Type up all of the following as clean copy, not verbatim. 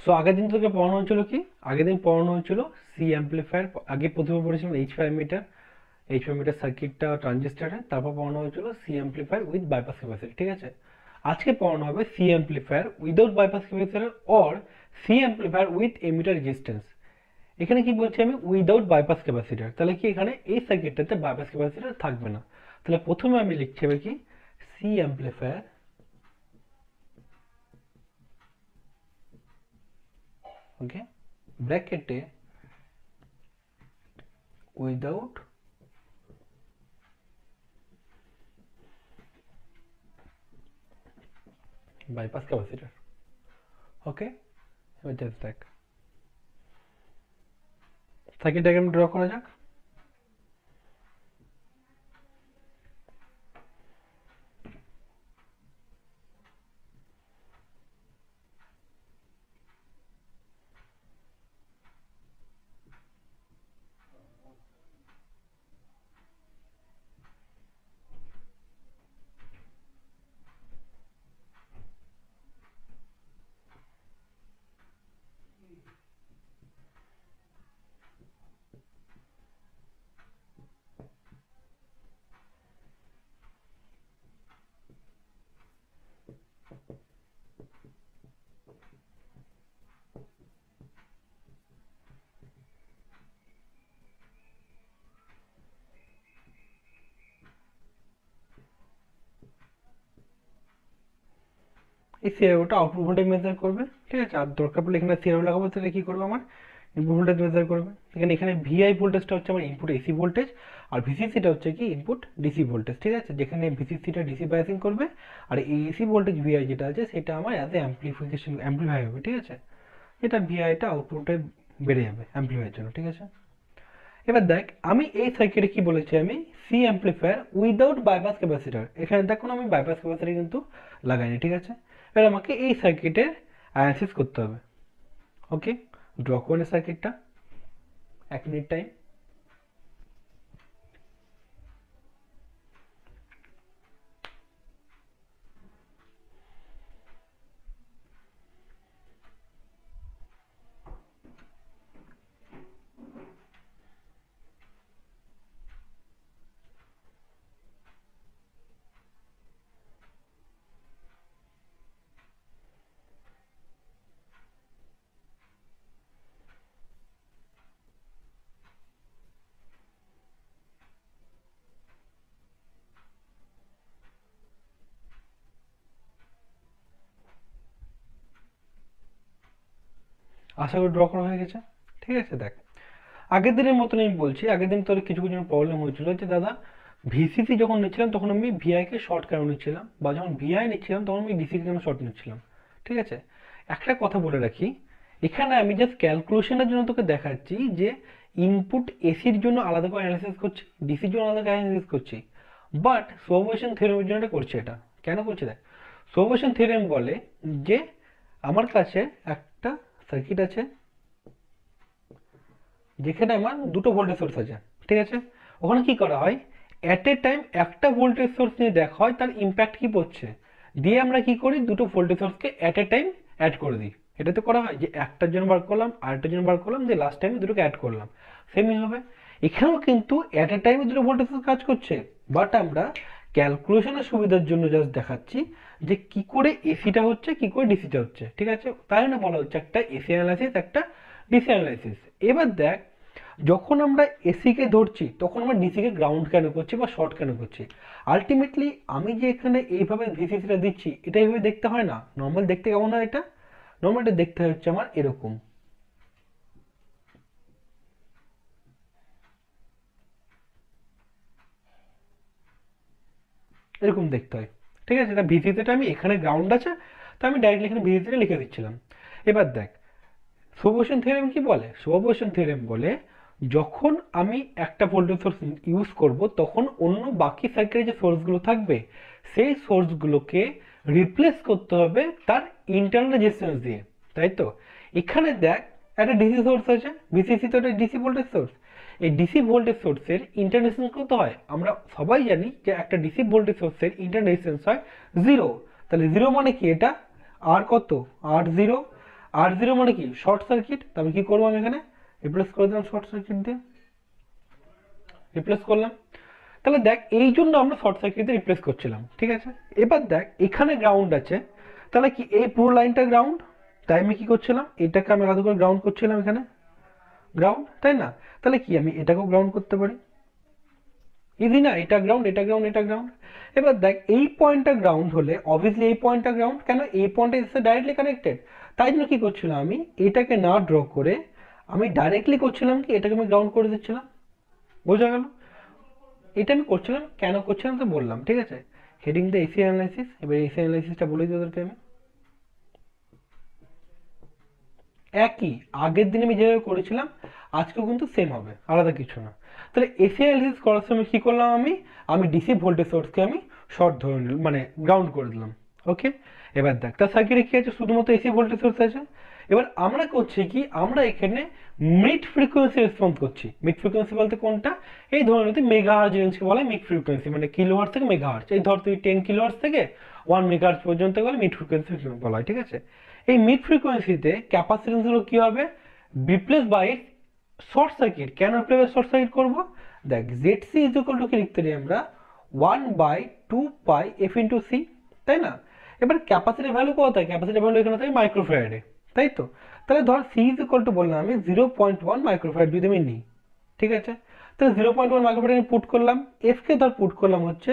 So আগের দিন তোকে পড়ানো হয়েছিল কি, আগের দিন পড়ানো হয়েছিল সি অ্যাম্পলিফায়ার। আগে প্রথমে পড়েছিলাম এইচ প্যারামিটার সার্কিটটা ট্রানজিস্টারে, তারপর পড়ানো হয়েছিল C amplifier with bypass capacitor, ঠিক আছে। আজকে পড়ানো হবে C amplifier without bypass capacitor or C amplifier with emitter resistance. এখানে কি বলছি আমি, উইদাউট বাইপাস ক্যাপাসিটর, তাহলে কি এখানে এই সার্কিটটাতে বাইপাস ক্যাপাসিটর থাকবে না। তাহলে প্রথমে আমি লিখছি হবে কি, সি অ্যাম্পলিফায়ার, ওকে, ব্র্যাকেটে উইদাউট বাইপাস ক্যাপাসিটর, ওকে। এবার জাস্ট দেখ, সার্কিট ডায়াগ্রাম ড্র করা যাক। এই সিআরওটা আউটপুট ভোল্টেজ মেজার করবে, ঠিক আছে। আর দরকার পড়লে এখানে সিআরও লাগাবো, তাহলে কি করবে আমার ইনপুট ভোল্টেজ মেজার করবে। এখানে ভিআই ভোল্টেজটা হচ্ছে আমার ইনপুট এসি ভোল্টেজ, আর ভিসিসিটা হচ্ছে কি ইনপুট ডিসি ভোল্টেজ, ঠিক আছে। যেখানে ভিসিসিটা ডিসি বায়াসিং করবে, আর এই এসি ভোল্টেজ ভিআই যেটা আছে সেটা আমার অ্যাজ এ অ্যাম্পলিফাই হবে, ঠিক আছে। এটা ভিআইটা আউটপুটে বেড়ে যাবে অ্যাম্পলিফাইয়ের জন্য, ঠিক আছে। এবার দেখ, আমি এই সার্কিটে কি বলেছি, আমি C amplifier without bypass capacitor, এখানে দেখুন আমি বাইপাস ক্যাপাসিটর কিন্তু লাগাইনি, ঠিক আছে। এবার আমাকে এই সার্কিটের অ্যানালিসিস করতে হবে, ওকে। ড্র করে সার্কিটটা, 1 মিনিট টাইম। আশা করি ড্র করা হয়ে গেছে, ঠিক আছে। দেখ, আগের দিনের মতন আমি বলছি, আগের দিন তোর কিছু কিছু প্রবলেম হয়েছিল যে দাদা ভিসিসি যখন নিচ্ছিলাম তখন আমি ভিআইকে শর্ট কেন নিচ্ছিলাম, বা যখন ভিআই নিচ্ছিলাম তখন আমি ডিসি কেন শর্ট নিচ্ছিলাম, ঠিক আছে। একটা কথা বলে রাখি, এখানে আমি জাস্ট ক্যালকুলেশনের জন্য তোকে দেখাচ্ছি যে ইনপুট এসির জন্য আলাদা করে অ্যানালাইসিস করছি, ডিসির জন্য আলাদা করে অ্যানালাইসিস করছি, বাট সোভাবশন থিওরেমের জন্য এটা করছি। এটা কেন করছি দেখ, সোভাবশন থিওরেম বলে যে আমার কাছে একটা সার্কিট আছে যেখানে আমার দুটো ভোল্টেজ সোর্স আছে, ঠিক আছে। ওখানে কি করা হয়, অ্যাট এ টাইম একটা ভোল্টেজ সোর্স নিয়ে দেখা হয় তার ইম্প্যাক্ট কি পড়ছে, দিয়ে আমরা কি করি দুটো ভোল্টেজ সোর্সকে অ্যাট এ টাইম অ্যাড করে দিই। এটা তো করা হয় যে একটার জন্য বার করলাম, আরেকটার জন্য বার করলাম, দিয়ে লাস্ট টাইমে দুটোকে অ্যাড করলাম। সেমই হবে এখানেও, কিন্তু অ্যাট এ টাইমে দুটো ভোল্টেজ সোর্স কাজ করছে, বাট আমরা ক্যালকুলেশনের সুবিধার জন্য জাস্ট দেখাচ্ছি যে কি করে এসিটা হচ্ছে, কি করে ডিসিটা হচ্ছে, ঠিক আছে। তাই না বলা হচ্ছে একটা এসি অ্যানালাইসিস, একটা ডিসি অ্যানালাইসিস। এবার দেখ, যখন আমরা এসিকে ধরছি তখন আমরা ডিসিকে গ্রাউন্ড কেন করছি বা শর্ট কেন করছি, আলটিমেটলি আমি যে এখানে এইভাবে ভিসিসিটা দিচ্ছি এটা এইভাবে দেখতে হয় না। নর্মাল দেখতে কেমন হয়, এটা নর্মাল এটা দেখতে হচ্ছে আমার এরকম, এরকম দেখতে হয়, ঠিক আছে। তা ভিসিসিটা আমি এখানে গ্রাউন্ড আছে, তো আমি ডাইরেক্টলি এখানে ভিসিসিটা লিখে দিচ্ছিলাম। এবার দেখ, সুপারপজিশন থিওরেম কি বলে, সুপারপজিশন থিওরেম বলে যখন আমি একটা ভোল্টেজ সোর্স ইউজ করব তখন অন্য বাকি সার্কিটের যে সোর্সগুলো থাকবে সেই সোর্সগুলোকে রিপ্লেস করতে হবে তার ইন্টারনাল রেজিস্ট্যান্স দিয়ে, তাই তো। এখানে দেখ, একটা ডিসি সোর্স আছে, ভিসিসি তো একটা ডিসি ভোল্টেজ সোর্স, এই ডিসি ভোল্টেজ সোর্সের ইন্টারনাল রেজিস্ট্যান্স কত হয়, আমরা সবাই জানি যে একটা ডিসি ভোল্টেজ সোর্সের ইন্টারনাল রেজিস্ট্যান্স হয় 0। তাহলে 0 মানে কি, এটা আর কত, আর 0, R0 মানে কি শর্ট সার্কিট, তবে কি করবো আমি এখানে রিপ্লেস করে দিলাম শর্ট সার্কিট দিয়ে, রিপ্লেস করলাম। তাহলে দেখ এই জন্য আমরা শর্ট সার্কিট দিয়ে রিপ্লেস করছিলাম, ঠিক আছে। এবার দেখ এখানে গ্রাউন্ড আছে, তাহলে কি এই পুরো লাইনটা গ্রাউন্ড, তাই আমি কি করছিলাম এটাকে আমি আলাদা করে গ্রাউন্ড করছিলাম এখানে গ্রাউন্ড, তাই না। তাহলে কি আমি এটাকেও গ্রাউন্ড করতে পারি, ইজি না, এটা গ্রাউন্ড এটা গ্রাউন্ড এটা গ্রাউন্ড। এবার দেখ এই পয়েন্টটা গ্রাউন্ড হলে অবভিয়াসলি এই পয়েন্টটা গ্রাউন্ড, কেন এই পয়েন্টটা এসে ডাইরেক্টলি কানেক্টেড। তাই জন্য কি করছিলাম আমি এটাকে না ড্র করে আমি ডাইরেক্টলি করছিলাম কি এটাকে আমি গ্রাউন্ড করে দিচ্ছিলাম, বোঝা গেল। এটা আমি করছিলাম, কেন করছিলাম তো বললাম, ঠিক আছে। হেডিং দ্য এসি অ্যানালাইসিস, এবার এসি অ্যানালাইসিসটা বলে দিই ওদেরকে আমি। একই আগের দিনে আমি যেভাবে করেছিলাম আজকেও কিন্তু সেম হবে, আলাদা কিছু না। তাহলে এসি অ্যানালিসিস করার সময় কি করলাম আমি আমি ডিসি ভোল্টেজ সোর্সকে আমি শর্ট ধরে নিলাম, মানে গ্রাউন্ড করে দিলাম। ওকে, এবার দেখ তার সার্কিটে কি আছে, শুধুমাত্র এসি ভোল্টেজ সোর্স আছে। এবার আমরা করছি কি আমরা এখানে মিড ফ্রিকোয়েন্সি রেসপন্স করছি। মিড ফ্রিকোয়েন্সি বলতে কোনটা, এই ধরনের তুই মেগাহার্জ রেঞ্জকে বলা হয় মিড ফ্রিকোয়েন্সি, মানে কিলোহার্জ থেকে মেগাহার্জ। এই ধর তুই 10 কিলোহার্জ থেকে 1 মেগাহার্জ পর্যন্ত গেলে মিড ফ্রিকোয়েন্সি বলা হয়, ঠিক আছে। এই মিড ফ্রিকোয়েন্সিতে ক্যাপাসিটেন্স গুলো কি হবে, রিপ্লেস বাই শর্ট সার্কিট। কেন রিপ্লেস বাই শর্ট সার্কিট করবো, দেখ Z C is equal to কি লিখতে পারি আমরা 1/2 পাই এফ ইন্টু সি, তাই না। এবার ক্যাপাসিটির ভ্যালু কত হয়, ক্যাপাসিটির ভ্যালু এখানে থাকে মাইক্রোফ্যারাডে, তাই তো। তাহলে ধর সি ইজ ইকুয়াল টু বললাম আমি 0.1 মাইক্রোফ্যারাড যদি আমি নিই, ঠিক আছে। তাহলে 0.1 মাইক্রোফ্যারাড আমি পুট করলাম, এফ কে ধর পুট করলাম হচ্ছে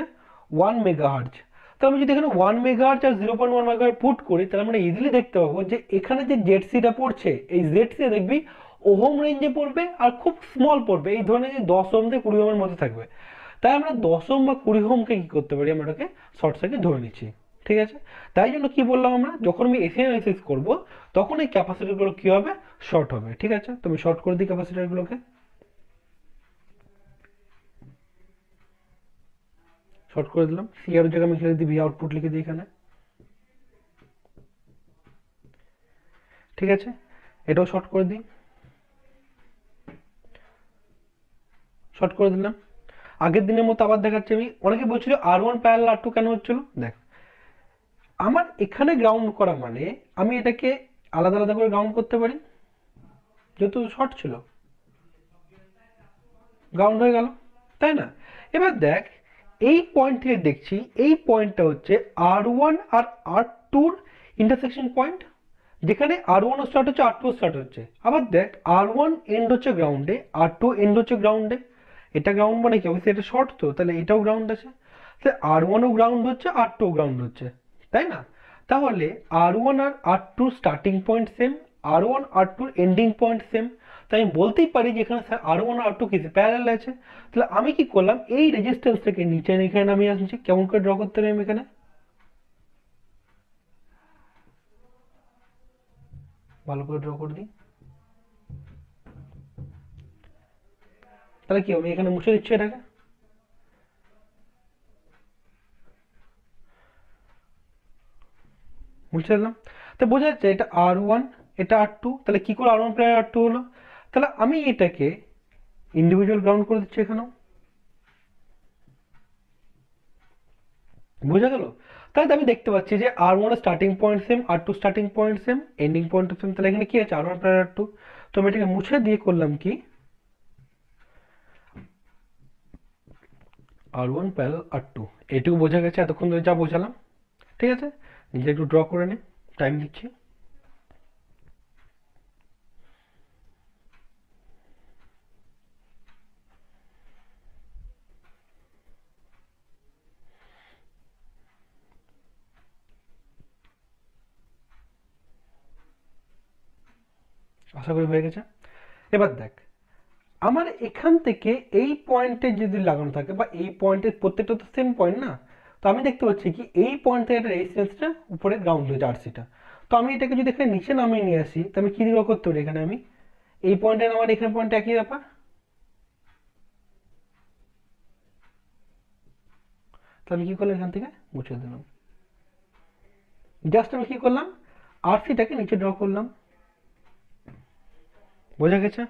1 মেগাহার্জ। তো আমি যদি এখানে 1 মেগাহার্জ আর 0.1 মেগাহার্জ পুট করি, তাহলে আমরা ইজিলি দেখতে পাবো যে এখানে যে জেড সিটা পড়ছে এই জেড সি দেখবি ওহম রেঞ্জে পড়বে আর খুব স্মল পড়বে, এই ধরনের যে 10 ওহম থেকে 20 ওহমের মধ্যে থাকবে। তাই আমরা 10 ওহম বা 20 ওহমকে কি করতে পারি, আমরা ওটাকে শর্ট সার্কিট ধরে নিচ্ছি, ঠিক আছে। তাই জন্য কি বললাম আমরা যখন আমি এসি অ্যানালাইসিস করবো তখন এই ক্যাপাসিটরগুলো কি হবে শর্ট হবে, ঠিক আছে। তুমি শর্ট করে দিই ক্যাপাসিটরগুলোকে, শর্ট করে দিলাম। সি আর জায়গায় আমি লিখে দিই ভি আউটপুট লিখে দিই এখানে, ঠিক আছে। এটাও শর্ট করে দিই, শর্ট করে দিলাম। আগের দিনের মতো আবার দেখাচ্ছি আমি। অনেকে বলছিল R1 প্যারালাল R2 কেন হচ্ছিল, দেখ আমার এখানে গ্রাউন্ড করা মানে আমি এটাকে আলাদা আলাদা করে গ্রাউন্ড করতে পারি, যেহেতু শর্ট ছিল গ্রাউন্ড হয়ে গেল, তাই না। এবার দেখ এই পয়েন্ট থেকে দেখছি এই পয়েন্টটা হচ্ছে R1 আর R2 ইন্টারসেকশন পয়েন্ট, যেখানে R1 স্টার্ট হচ্ছে R2 স্টার্ট হচ্ছে। আবার দেখ R1 এন্ড হচ্ছে গ্রাউন্ডে, R2 এন্ড হচ্ছে গ্রাউন্ডে। এটা গ্রাউন্ড মানে কি, অবশ্যই এটা শর্ট, তো তাহলে এটাও গ্রাউন্ড আছে। তাহলে R1 ও গ্রাউন্ড হচ্ছে R2 ও গ্রাউন্ড হচ্ছে, তাই না। তাহলে R1 আর R2 starting point same, R1 R2 ending point same. তাই আমি বলতেই পারি যে এখানে R1 আর R2 কি প্যারালাল আছে। তাহলে আমি কি করলাম এই রেজিস্ট্যান্সটাকে নিচে এখানে নামিয়ে আসছি। কেমন করে ড্র করতে পারি আমি এখানে, ভালো করে ড্র করে দিই। তাহলে কি আমি এখানে মুছে দিচ্ছি এটাকে, মুছে দিলাম। তো বোঝা যাচ্ছে এটা R1 এটা R2, তাহলে কি করে R1 প্লাস R2 হলো। তাহলে আমি এটাকে ইন্ডিভিজুয়াল গ্রাউন্ড করে দিচ্ছি এখানেও, বোঝা গেল। তাহলে আমি দেখতে পাচ্ছি যে R1 এর starting point same, R2 starting point same, ending point same. তাহলে এখানে কি আছে R1 প্লাস R2। তো আমি এটাকে মুছে দিয়ে করলাম কি R1 প্যারালাল R2, এটুকু বোঝা গেছে এতক্ষণ ধরে যা বোঝালাম, ঠিক আছে। নিজে একটু ড্র করে নে, টাইম দিচ্ছি। আশা করি হয়ে গেছে। এবার দেখ আমার এখান থেকে এই পয়েন্টে যদি লাগানো থাকে বা এই পয়েন্টের প্রত্যেকটা তো সেম পয়েন্ট না, তো আমি দেখতে পাচ্ছি কি এই পয়েন্ট থেকে একটা রেজিস্ট্যান্সটা উপরে গ্রাউন্ড হয়েছে আরসিটা। তো আমি এটাকে যদি এখানে নিচে নামিয়ে নিয়ে আসি, তো আমি কি দিয়ে করতে পারি এখানে আমি এই পয়েন্টে আমার এখানে পয়েন্ট একই ব্যাপার। তো আমি কি করলাম এখান থেকে মুছে দিলাম, জাস্ট আমি কি করলাম আরসিটাকে নিচে ড্র করলাম, বোঝা গেছে,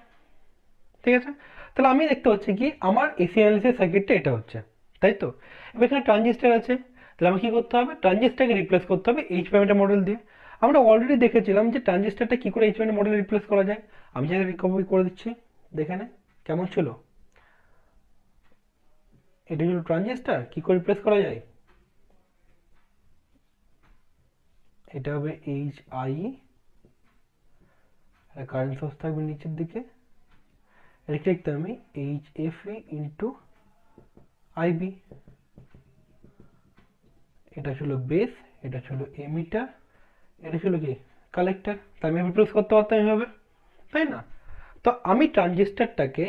ঠিক আছে। তাহলে আমি দেখতে পাচ্ছি কি আমার এসি অ্যানালিসিস সার্কিটটা এটা হচ্ছে, তাই তো। এবার এখানে ট্রানজিস্টার আছে, তাহলে আমাকে কি করতে হবে ট্রানজিস্টারকে রিপ্লেস করতে হবে এইচ প্যারামিটার মডেল দিয়ে। আমরা অলরেডি দেখেছিলাম যে ট্রানজিস্টারটা কি করে এইচ ব্যান্ড মডেলে রিপ্লেস করা যায়। আমি যেটা রিকভারি করে দিচ্ছি, দেখে নে কেমন ছিল। এটা হলো ট্রানজিস্টার, কি করে রিপ্লেস করা যায়। এটা হবে এইচ আই, কারেন্ট সোর্স থাকবে নিচের দিকে, এটা লিখতে আমি H F E into IB. এটা ছিল বেস, এটা ছিল এমিটার, এটা ছিল কি কালেক্টর। তা আমি রিপ্লেস করতে পারতাম এভাবে, তাই না। তো আমি ট্রানজিস্টারটাকে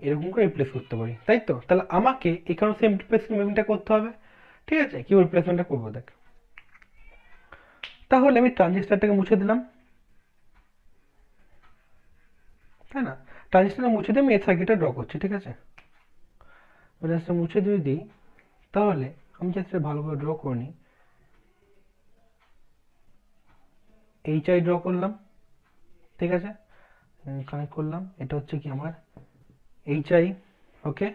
এরকম করে রিপ্লেস করতে পারি, তাই তো। তাহলে আমাকে এখানে সেম রিপ্লেসমেন্টটা করতে হবে, ঠিক আছে। কি রিপ্লেসমেন্টটা করবো দেখ। তাহলে আমি ট্রানজিস্টারটাকে মুছে দিলাম, তাই না। ট্রানজিস্টারটা মুছে দিয়ে আমি এই সার্কিটটা ড্র করছি, ঠিক আছে। ট্রানজিস্টার মুছে দিয়ে দিই, তাহলে আমি জাস্ট ভালো করে ড্র করে নিই। এইচ আই ড্র করলাম, ঠিক আছে, কানেক্ট করলাম। এটা হচ্ছে কি আমার এইচ আই, ওকে।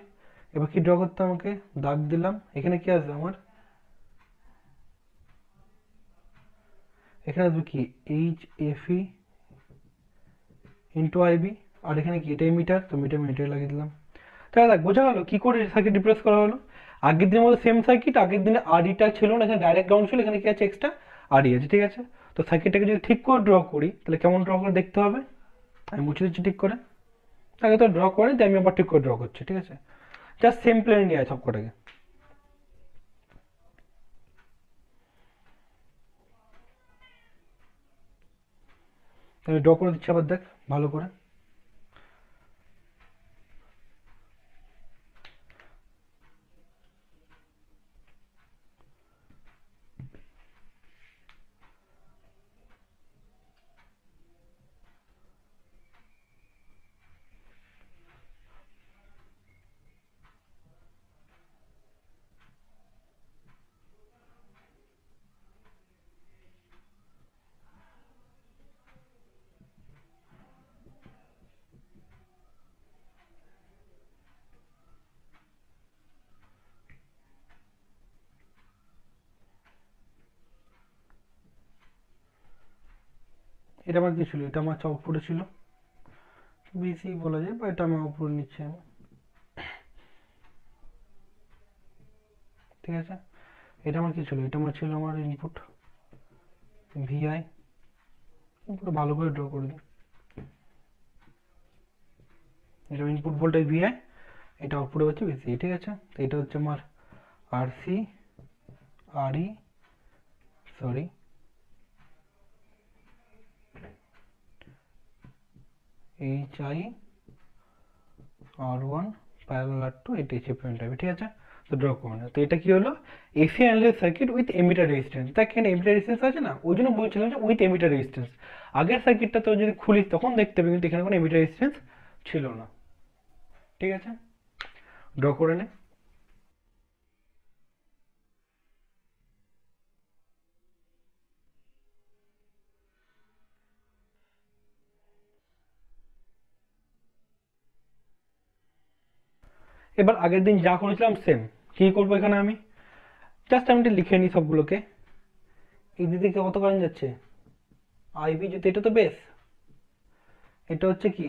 এবার কি ড্র করতে আমাকে, দাগ দিলাম। এখানে কি আসবে আমার, এখানে আসবে কি H F E into IB. আর এখানে কি এটা মিটার, তো মিটার লাগিয়ে দিলাম। তাহলে দেখ বোঝা গেল কি করে সার্কিট রিপ্লেস করা হলো। আগের দিনের মধ্যে সেম সার্কিট, আগের দিনে আরইটা ছিল না, এখানে ডাইরেক্ট গ্রাউন্ড ছিল, এখানে কি আছে এক্সট্রা আরই আছে, ঠিক আছে। তো সার্কিটটাকে যদি ঠিক করে ড্র করি, তাহলে কেমন ড্র করে দেখতে হবে। আমি মুছে দিচ্ছি ঠিক করে, আগে তো ড্র করে দিয়ে আমি আবার ঠিক করে ড্র করছি, ঠিক আছে। জাস্ট সেম প্লেনে নিয়ে আছে সবকটাকে। আমি ড্র করে দিচ্ছি আবার, দেখ ভালো করে। এটা আমার কি ছিল, এটা আমার আউটপুটে ছিল, বেশি বলা যায়, বা এটা আমার আউটপুট নিচ্ছে আমি, ঠিক আছে। এটা আমার কি ছিল, এটা আমার ছিল আমার ইনপুট ভিআই। পুরো ভালো করে ড্র করে দিই। এটা ইনপুট ভোল্টেজ ভিআই, এটা আউটপুটে হচ্ছে ভিসি, ঠিক আছে। তো এটা হচ্ছে আমার RC, RE, sorry, H I, R one parallel R two, এটা হচ্ছে পয়েন্ট হবে, ঠিক আছে। তো ড্র করুন। তো এটা কি হলো, AC analog circuit with emitter resistance. দেখ এখানে এমিটার রেজিস্ট্যান্স আছে না, ওই জন্য বলছিলাম যে উইথ এমিটার রেজিস্ট্যান্স। আগের সার্কিটটা তো যদি খুলিস তখন দেখতে পাবি, কিন্তু এখানে কোনো এমিটার রেজিস্ট্যান্স ছিল না, ঠিক আছে। ড্র করে নে। এবার আগের দিন যা করেছিলাম সেম, কি করবো এখানে আমি, জাস্ট আমি এটা লিখে নিই সবগুলোকে। এই দিক থেকে কত কারেন্ট যাচ্ছে, আইবি, যদি এটা তো বেস, এটা হচ্ছে কি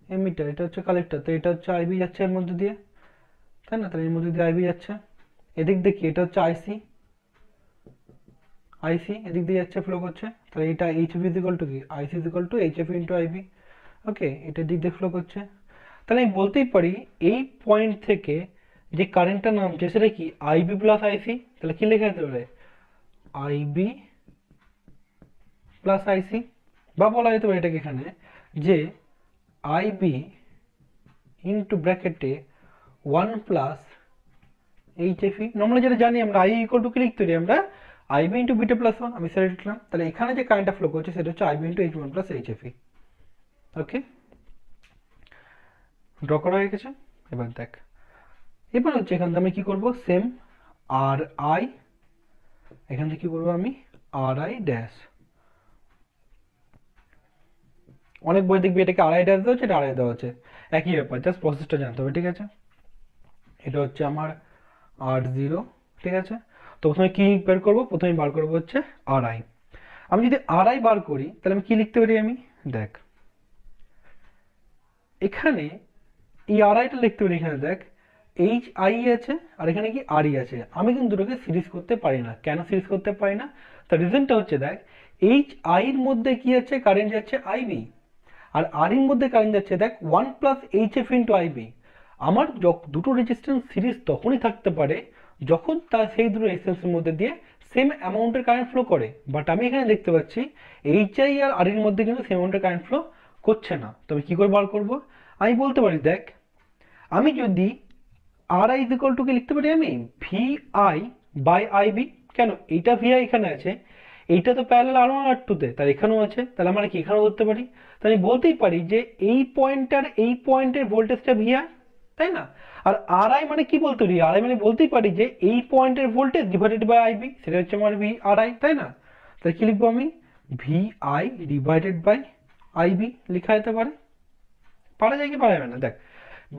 এমিটার, এটা হচ্ছে কালেক্টর, তো এটা হচ্ছে আইবি যাচ্ছে এর মধ্যে দিয়ে, তাই না। তাহলে এর মধ্যে দিয়ে আইবি যাচ্ছে। এদিক দেখি এটা হচ্ছে আইসি, আইসি এদিক দিয়ে যাচ্ছে, ফ্লো করছে। তাহলে এটা এইচ এফ ইজিক্যাল টু কি, IC is equal to H F into IB, okay. এটা দিক দিয়ে ফ্লো করছে। তাহলে আমি বলতেই পারি এই পয়েন্ট থেকে যে কারেন্টটা নামছে সেটা কি আইবি প্লাস আইসি। তাহলে কি লেখা যেতে পারে, আইবি প্লাস আইসি, বা বলা যেতে পারে এটাকে এখানে যে আইবি ইন্টু ব্র্যাকেটে one plus H F E. Normally যেটা জানি আমরা আই ইকুয়াল টু কি লিখতে পারি আমরা, IB into beta plus one, আমি সেটা লিখলাম। তাহলে এখানে যে কারেন্টটা ফ্লো করছে সেটা হচ্ছে IB into H one plus H F E, okay. Draw করা হয়ে গেছে। এবার দেখ, এবার হচ্ছে এখান থেকে আমি কি করব, সেম আর আই, এখান থেকে কি করবো আমি আর আই ড্যাশ। অনেক বই দেখবি এটাকে আড়াই ড্যাশ দেওয়া হচ্ছে, এটা আড়াই দেওয়া আছে, একই ব্যাপার, জাস্ট প্রসেসটা জানতে হবে, ঠিক আছে। এটা হচ্ছে আমার আর জিরো, ঠিক আছে। তো প্রথমে কি বের করবো, প্রথমে বার করবো হচ্ছে আর আই। আমি যদি আরআই বার করি তাহলে আমি কি লিখতে পারি, আমি দেখ এখানে এই আরআইটা লিখতে পারি, এখানে দেখ এইচ আই আছে আর এখানে কি আরই আছে। আমি কিন্তু দুটোকে সিরিজ করতে পারি না। কেন সিরিজ করতে পারি না? তার রিজনটা হচ্ছে দেখ এইচ আই এর মধ্যে কি আছে, কারেন্ট যাচ্ছে আইবি, আর আর এর মধ্যে কারেন্ট যাচ্ছে দেখ 1+HF ইন্টু আইবি। আমার দুটো রেজিস্ট্যান্স সিরিজ তখনই থাকতে পারে যখন তার সেই দুটো রেজিস্ট্যান্সের মধ্যে দিয়ে সেম অ্যামাউন্টের কারেন্ট ফ্লো করে। বাট আমি এখানে দেখতে পাচ্ছি এইচ আই আর আর এর মধ্যে কিন্তু সেম অ্যামাউন্টের কারেন্ট ফ্লো করছে না। তবে কি করে বার করবো? আমি বলতে পারি দেখ, আমি যদি আর আই ইকুয়াল টু কে লিখতে পারি আমি ভি আই বাই আইবি। কেন? এইটা ভি আই এখানে আছে, এইটা তো প্যারালাল আর ওয়ান আর টুতে, তার এখানেও আছে, তাহলে আমরা কি এখানেও ধরতে পারি। তাই আমি বলতেই পারি যে এই পয়েন্টটার এই পয়েন্টের ভোল্টেজটা ভি আই, তাই না? আর আর আই মানে কি বলতে পারি, আর আই মানে বলতেই পারি যে এই পয়েন্টের ভোল্টেজ ডিভাইডেড বাই আইবি, সেটা হচ্ছে আমার ভি আর আই, তাই না? তাহলে কি লিখবো আমি? V I divided by IB লেখা যেতে পারে। পারা যায় কি পারা যাবে না? দেখ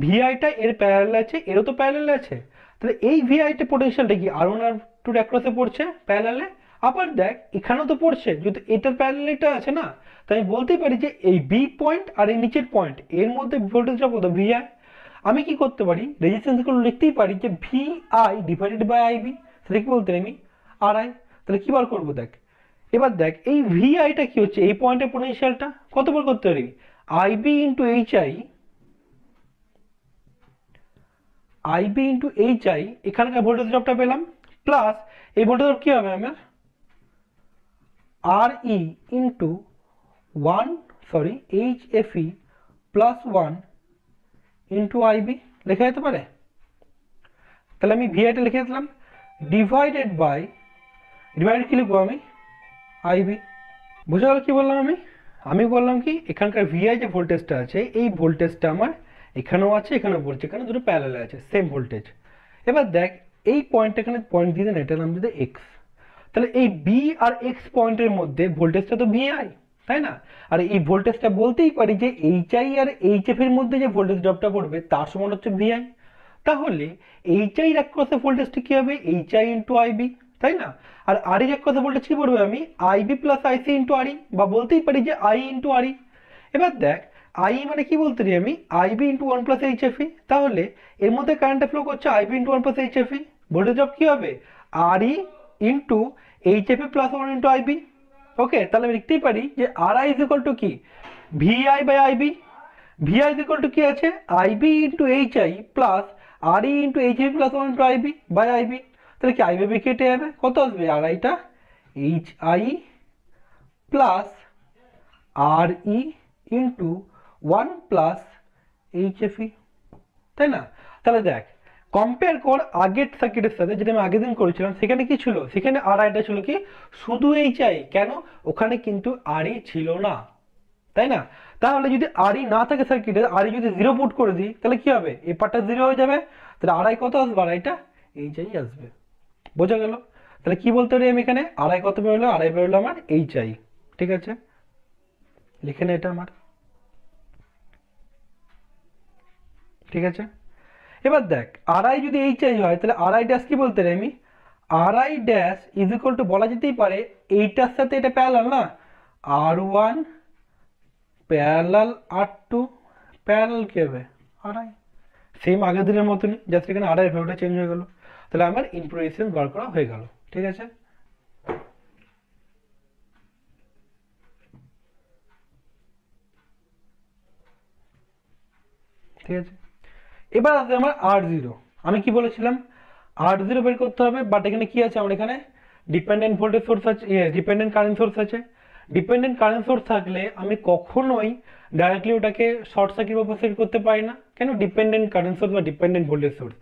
ভিআইটা এর প্যারালাল আছে, এরও তো প্যারালাল আছে, তাহলে এই ভিআইটা পোটেনশিয়ালটা কি আর ওয়ান আর টুর অ্যাক্রসে পড়ছে প্যারালালে। আবার দেখ এখানেও তো পড়ছে, যদি এটার প্যারালালটা আছে না, তাই আমি বলতেই পারি যে এই বি পয়েন্ট আর এই নিচের পয়েন্ট এর মধ্যে ভোল্টেজটা কত, ভিআই। আমি কি করতে পারি, রেজিস্ট্যান্সগুলো লিখতেই পারি যে V I divided by IB, সেটা কি বলতে আমি আর আই। তাহলে কি বার করবো দেখ, এবার দেখ এই ভিআইটা কি হচ্ছে, এই পয়েন্টের পোটেনশিয়ালটা কত বার করতে পারি, IB into H I, IB into H I, এখানকার ভোল্টেজ ড্রপটা পেলাম, প্লাস এই ভোল্টেজ ড্রপ কি হবে আমার R E into H F E plus 1 into IB লেখা যেতে পারে। তাহলে আমি ভিআইটা লিখে দিলাম ডিভাইডেড কি লিখবো আমি, আইবি। বুঝা গেল কি বললাম আমি? আমি বললাম কি এখানকার ভিআই যে ভোল্টেজটা আছে, এই ভোল্টেজটা আমার এখানেও আছে, এখানেও পড়ছে, এখানে দুটো প্যারালাল আছে সেম ভোল্টেজ। এবার দেখ এই পয়েন্ট, এখানে পয়েন্ট দিয়ে দেন, এটার নাম যদি এক্স, তাহলে এই বি আর এক্স পয়েন্টের মধ্যে ভোল্টেজটা তো ভিআই, তাই না? আর এই ভোল্টেজটা বলতেই পারি যে এইচ আই আর এইচ এফ এর মধ্যে যে ভোল্টেজ ড্রপটা পড়বে তার সমান হচ্ছে ভিআই। তাহলে এইচ আই এর অ্যাক্রসে ভোল্টেজটা কি হবে, এইচ আই ইন্টু আইবি, তাই না? আর আর এর অ্যাক্রসে ভোল্টেজ কি পড়বে আমি আইবি প্লাস আইসি ইন্টু আরই, বা বলতেই পারি যে আই ইন্টু আরই। এবার দেখ আই মানে কি বলতে পারি আমি আইবি ইন্টু 1+HFE, তাহলে এর মধ্যে কারেন্টটা ফ্লো করছে IB into 1+HFE, voltage drop কি হবে R E into HFE plus 1 into IB. Okay, তাহলে আমি লিখতেই পারি যে R I is equal to কি VI by IB. VI is equal to কি আছে IB into H I plus R E into HF plus 1 into IB by IB. তাহলে কি আইবি কেটে যাবে, কত আসবে আর আইটা H I plus R E into 1+HFE, তাই না? তাহলে দেখ কম্পেয়ার কর আগের সার্কিটের সাথে, যেটা আমি আগের দিন করেছিলাম, সেখানে কি ছিল, সেখানে আর আইটা ছিল কি শুধু এইচ আই, কেন ওখানে কিন্তু আর ই ছিল না, তাই না? তাহলে যদি আর ই না থাকে সার্কিটে, আর ই যদি জিরো পুট করে দিই তাহলে কি হবে, এই পার্টটা জিরো হয়ে যাবে, তাহলে আর আই কত আসবে, আর আইটা এইচ আই আসবে। বোঝা গেল? তাহলে কি বলতে পারি আমি এখানে আর আই কত বেরোলো, আর আই বেরোলো আমার এইচ আই। ঠিক আছে, লিখে নে এটা আমার। ঠিক আছে, এবার দেখ আর আই যদি এইচ আই হয় তাহলে আর আই ড্যাশ কি বলতে পারি আমি R I dash is equal to, বলা যেতেই পারে এইটার সাথে এটা প্যারালাল না, R one parallel R two, parallel কি হবে আর আই, সেম আগের দিনের মতনই, জাস্ট এখানে আর আই ভ্যালুটা চেঞ্জ হয়ে গেল। তাহলে আমার ইনপুট রেজিস্ট্যান্স বার করা হয়ে গেল। ঠিক আছে, ঠিক আছে, এবার আসবে আমার আর জিরো। আমি কি বলেছিলাম আর জিরো বের করতে হবে, বাট এখানে কি আছে, আমার এখানে ডিপেন্ডেন্ট ভোল্টেজ সোর্স আছে, ডিপেন্ডেন্ট কারেন্ট সোর্স আছে। ডিপেন্ডেন্ট কারেন্ট সোর্স থাকলে আমি কখনোই ডাইরেক্টলি ওটাকে শর্ট সার্কিট বা সেট করতে পারি না। কেন? ডিপেন্ডেন্ট কারেন্ট সোর্স বা ডিপেন্ডেন্ট ভোল্টেজ সোর্স,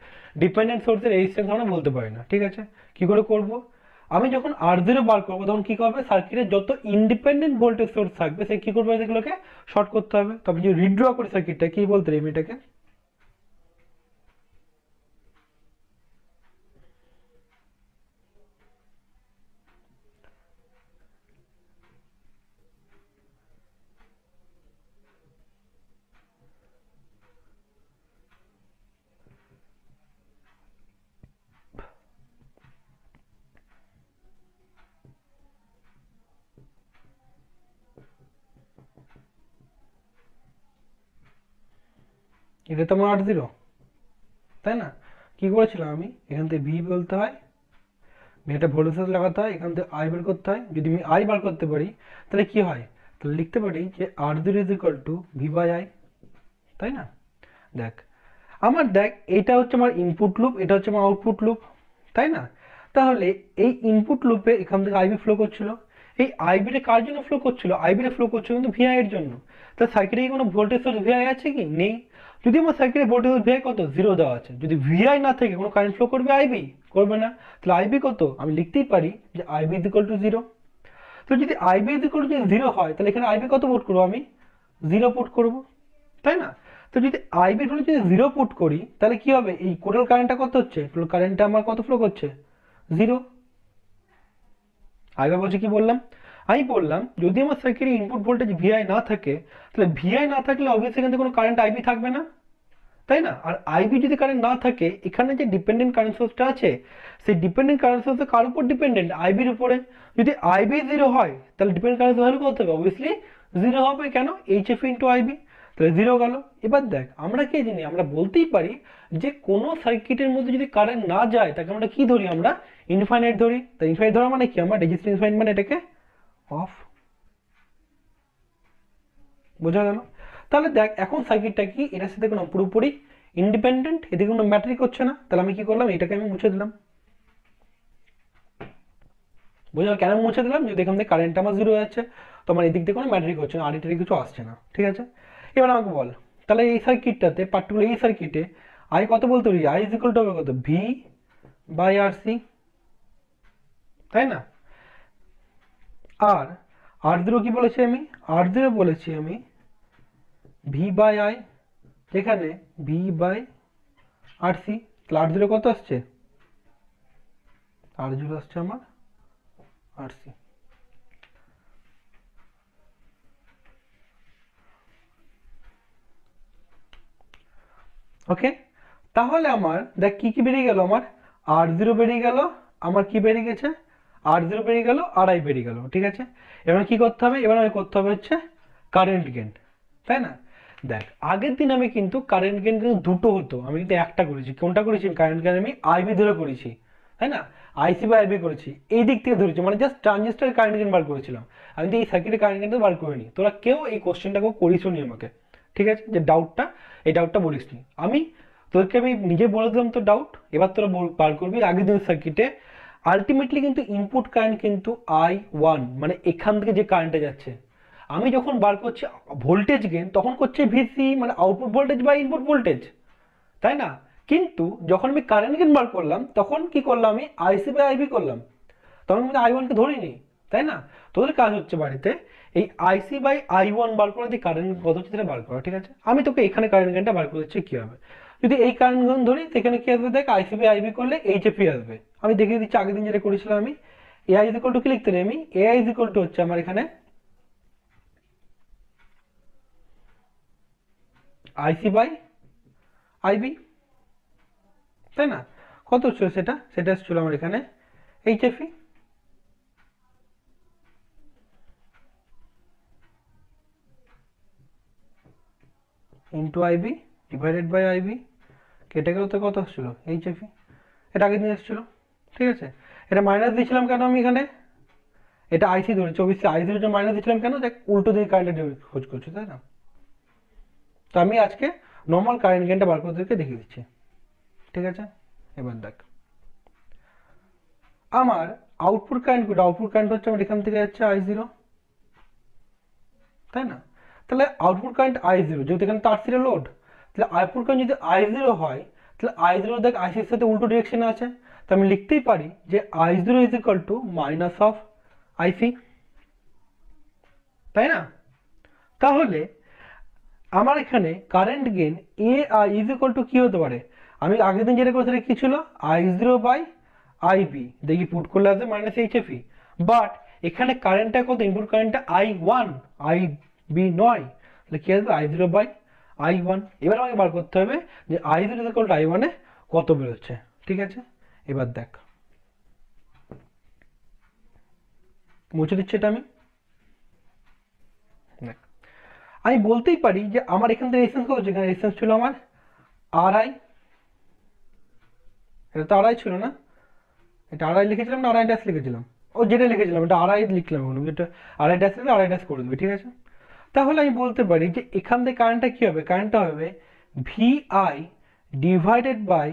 ডিপেন্ডেন্ট সোর্সের রেজিস্ট্যান্স আমরা বলতে পারি না। ঠিক আছে, কি করে করব, আমি যখন আর জিরো বার করবো তখন কি করবে, সার্কিটে যত ইন্ডিপেন্ডেন্ট ভোল্টেজ সোর্স থাকবে সে কি করবে, সেগুলোকে শর্ট করতে হবে। তবে যদি রিড্র করি সার্কিটটা, কি বলতে পারি আমি এটাকে, এটা তো আমার R0, তাই না? কি করেছিলাম আমি, এখান থেকে ভি বলতে হয়, একটা ভোল্টেজ সোর্স লাগাতে হয়, এখান থেকে আই বের করতে হয়। যদি আমি আই বার করতে পারি তাহলে কি হয়, তাহলে লিখতে পারি যে R0 is equal to V by I, তাই না? দেখ দেখ এটা হচ্ছে আমার ইনপুট লুপ, এটা হচ্ছে আমার আউটপুট লুপ, তাই না? তাহলে এই ইনপুট লুপে এখান থেকে আইবি ফ্লো করছিল, এই আইবিটা কার জন্য ফ্লো করছিল, আইবিটা ফ্লো করছিল কিন্তু ভিআই এর জন্য। তাহলে সার্কিটে কি কোনো ভোল্টেজ সোর্স ভিআই আছে কি, নেই। যদি আমার সার্কিটে ভোল্টেজ সোর্স ভিআই কত, 0 দেওয়া আছে, যদি ভিআই না থাকে কোনো কারেন্ট ফ্লো করবে আইবি, করবে না। তাহলে আইবি কত, আমি লিখতেই পারি যে আইবি ইজ ইকুয়াল টু 0। তো যদি আইবি ইজ ইকুয়াল টু 0 হয় তাহলে এখানে আইবি কত পুট করবো, আমি 0 পুট করবো, তাই না? তো যদি আইবি ভ্যালু যদি 0 পুট করি তাহলে কি হবে, এই টোটাল কারেন্টটা কত হচ্ছে, টোটাল কারেন্টটা আমার কত ফ্লো করছে, 0। আগে বলছি কি বললাম, আমি বললাম যদি আমার সার্কিটে ইনপুট ভোল্টেজ ভিআই না থাকে, তাহলে ভিআই না থাকলে অবভিয়াসলি এখান থেকে কোনো কারেন্ট আইবি থাকবে না, তাই না? আর আইবি যদি কারেন্ট না থাকে, এখানে যে ডিপেন্ডেন্ট কারেন্ট সোর্সটা আছে, সেই ডিপেন্ডেন্ট কারেন্ট সোর্সটা কার উপর ডিপেন্ডেন্ট, আইবির উপরে। যদি আইবি 0 হয় তাহলে ডিপেন্ডেন্ট কারেন্ট ভ্যালু কত হবে, অবভিয়াসলি 0 হবে, কেন, এইচএফ ইন্টু আইবি, তাহলে 0 গেল। এবার দেখ আমরা কি জানি, আমরা বলতেই পারি যে কোনো সার্কিটের মধ্যে যদি কারেন্ট না যায় তাকে আমরা কি ধরি, আমরা ইনফাইনাইট ধরি। তাই ইনফাইনাইট ধরা মানে কি, আমরা রেজিস্ট্যান্স ইনফাইনাইট মানে এটাকে অফ, বোঝা গেল? তাহলে দেখ এখন সার্কিটটা কি, এটার সাথে কোনো পুরোপুরি ইন্ডিপেন্ডেন্ট, এদিকে কোনো ম্যাটারই করছে না। তাহলে আমি কি করলাম, এটাকে আমি মুছে দিলাম। বোঝা, কেন মুছে দিলাম, যদি এখান থেকে কারেন্ট আমার 0 যাচ্ছে, তো আমার এদিক থেকে কোনো ম্যাটারই করছে না, আড়িটারি কিছু আসছে না, ঠিক আছে? এবার আমাকে বল, তাহলে এই সার্কিটটাতে, পার্টিকুলার এই সার্কিটে আই কত বলতে পারি, আই ইজ ইকুয়াল টু হবে কত, ভি বাই আর সি, তাই না? আর R0 কি বলেছি আমি, R0 বলেছি আমি ভি বাই আই, যেখানে ভি বাই আর সি। তাহলে R0 কত আসছে, R0 আসছে আমার আর সি। ওকে, তাহলে আমার দেখ কি কি বেরিয়ে গেল, আমার R0 বেরিয়ে গেল, আমার কি বেরিয়ে গেছে, R0 বেরিয়ে গেল, আর আই বেরিয়ে গেল, ঠিক আছে? এবার কি করতে হবে, এবার আমি করতে হবে হচ্ছে কারেন্ট গেন, তাই না? দেখ আগের দিন আমি কিন্তু কারেন্ট গেন কিন্তু দুটো হতো, আমি কিন্তু একটা করেছি, কোনটা করেছি, কারেন্ট গেন আমি আইবি ধরে করেছি, তাই না? আইসি বা আইবি করেছি, এই দিক থেকে ধরেছি, মানে জাস্ট ট্রানজিস্টার কারেন্ট গেন বার করেছিলাম, আমি তো এই সার্কিটের কারেন্ট গেন বার করিনি। তোরা কেউ এই কোশ্চেনটাকেও করিস নি আমাকে, ঠিক আছে? যে ডাউটটা, এই ডাউটটা বলিস নি, আমি তোদেরকে আমি নিজে বলে দিলাম তো ডাউট, এবার তোরা বার করবি। আগের দিন সার্কিটে আলটিমেটলি কিন্তু ইনপুট কারেন্ট কিন্তু I1, মানে এখান থেকে যে কারেন্টটা যাচ্ছে, আমি যখন বার করছি ভোল্টেজ গেন তখন করছে ভিসি, মানে আউটপুট ভোল্টেজ বা ইনপুট ভোল্টেজ, তাই না? কিন্তু যখন আমি কারেন্ট গেন বার করলাম তখন কি করলাম, আমি আইসি বাই আইবি করলাম, তখন কিন্তু I1কে ধরিনি, তাই না? তোদের কাজ হচ্ছে বাড়িতে এই আইসি বাই I1 বার করে দিয়ে কারেন্ট কত হচ্ছে সেটা বার করা, ঠিক আছে? আমি তোকে এখানে কারেন্ট গেনটা বার করে দিচ্ছি কি হবে। যদি এই কারেন্ট গেন ধরি সেখানে কি আসবে, দেখ আইসি বাই আইবি করলে এইচএফই আসবে। আমি দেখিয়ে দিচ্ছি আগের দিন যেটা করেছিলাম, আমি এআই ইজ ইকুয়াল টু কি লিখতে নেই, আমি এআই ইজ ইকুয়াল টু হচ্ছে আমার এখানে আইসি বাই আইবি, তাই না? কত ছিল সেটা, সেটা ছিল আমার এখানে HFE into IB divided by IB, কেটে গেল তো কত আসছিল এইচএফই, এটা আগের দিন এসেছিল, ঠিক আছে? এটা মাইনাস দিয়েছিলাম কেন আমি এখানে, এটা আইসি ধরেছি, অবশ্যই আইসির জন্য মাইনাস দিয়েছিলাম কেন, দেখ উল্টো দিকে কারেন্টের খোঁজ করছো, তাই না? তো আমি আজকে নর্মাল কারেন্ট গেনটা বার করে দেখিয়ে দিচ্ছি, ঠিক আছে? এবার দেখ আমার আউটপুট কারেন্ট, আউটপুট কারেন্ট হচ্ছে আমার এখান থেকে যাচ্ছে I0, তাই না? তাহলে আউটপুট কারেন্ট I0, যেহেতু এখানে তার সিরে লোড, তাহলে আউটপুট কারেন্ট যদি I0 হয় তাহলে I0 দেখ আইসির সাথে উল্টো ডিরেকশনে আছে, তো আমি লিখতেই পারি যে I0 is equal to minus of IC, তাই না? তাহলে আমার এখানে current gain A I is equal to কি হতে পারে, আমি আগের দিন যেটা করেছিলাম কি ছিল, I0 বাই আইবি, দেখি পুট করলে আসবে মাইনাস এইচএফই, বাট এখানে কারেন্টটা কত, ইনপুট কারেন্টটা I1, আইবি নয়, তাহলে কি আসবে I0 বাই I1। এবার আমাকে বার করতে হবে যে I0 is equal two I1 এ কত বেরোচ্ছে, ঠিক আছে? এবার দেখ মুছে দিচ্ছি এটা আমি, দেখ আমি বলতেই পারি যে আমার এখান থেকে রেজিস্ট্যান্স কত, যেখানে রেজিস্ট্যান্স ছিল আমার আর আই, এটা তো আর আই ছিল না, এটা আর আই লিখেছিলাম না আর আই ড্যাশ লিখেছিলাম? ও যেটা লিখেছিলাম এটা আর আই লিখলাম, হলো এটা আর আই ড্যাশ লিখলে আর আই ড্যাশ করে দেবে, ঠিক আছে। তাহলে আমি বলতে পারি যে এখান থেকে কারেন্টটা কি হবে, কারেন্টটা হবে V I divided by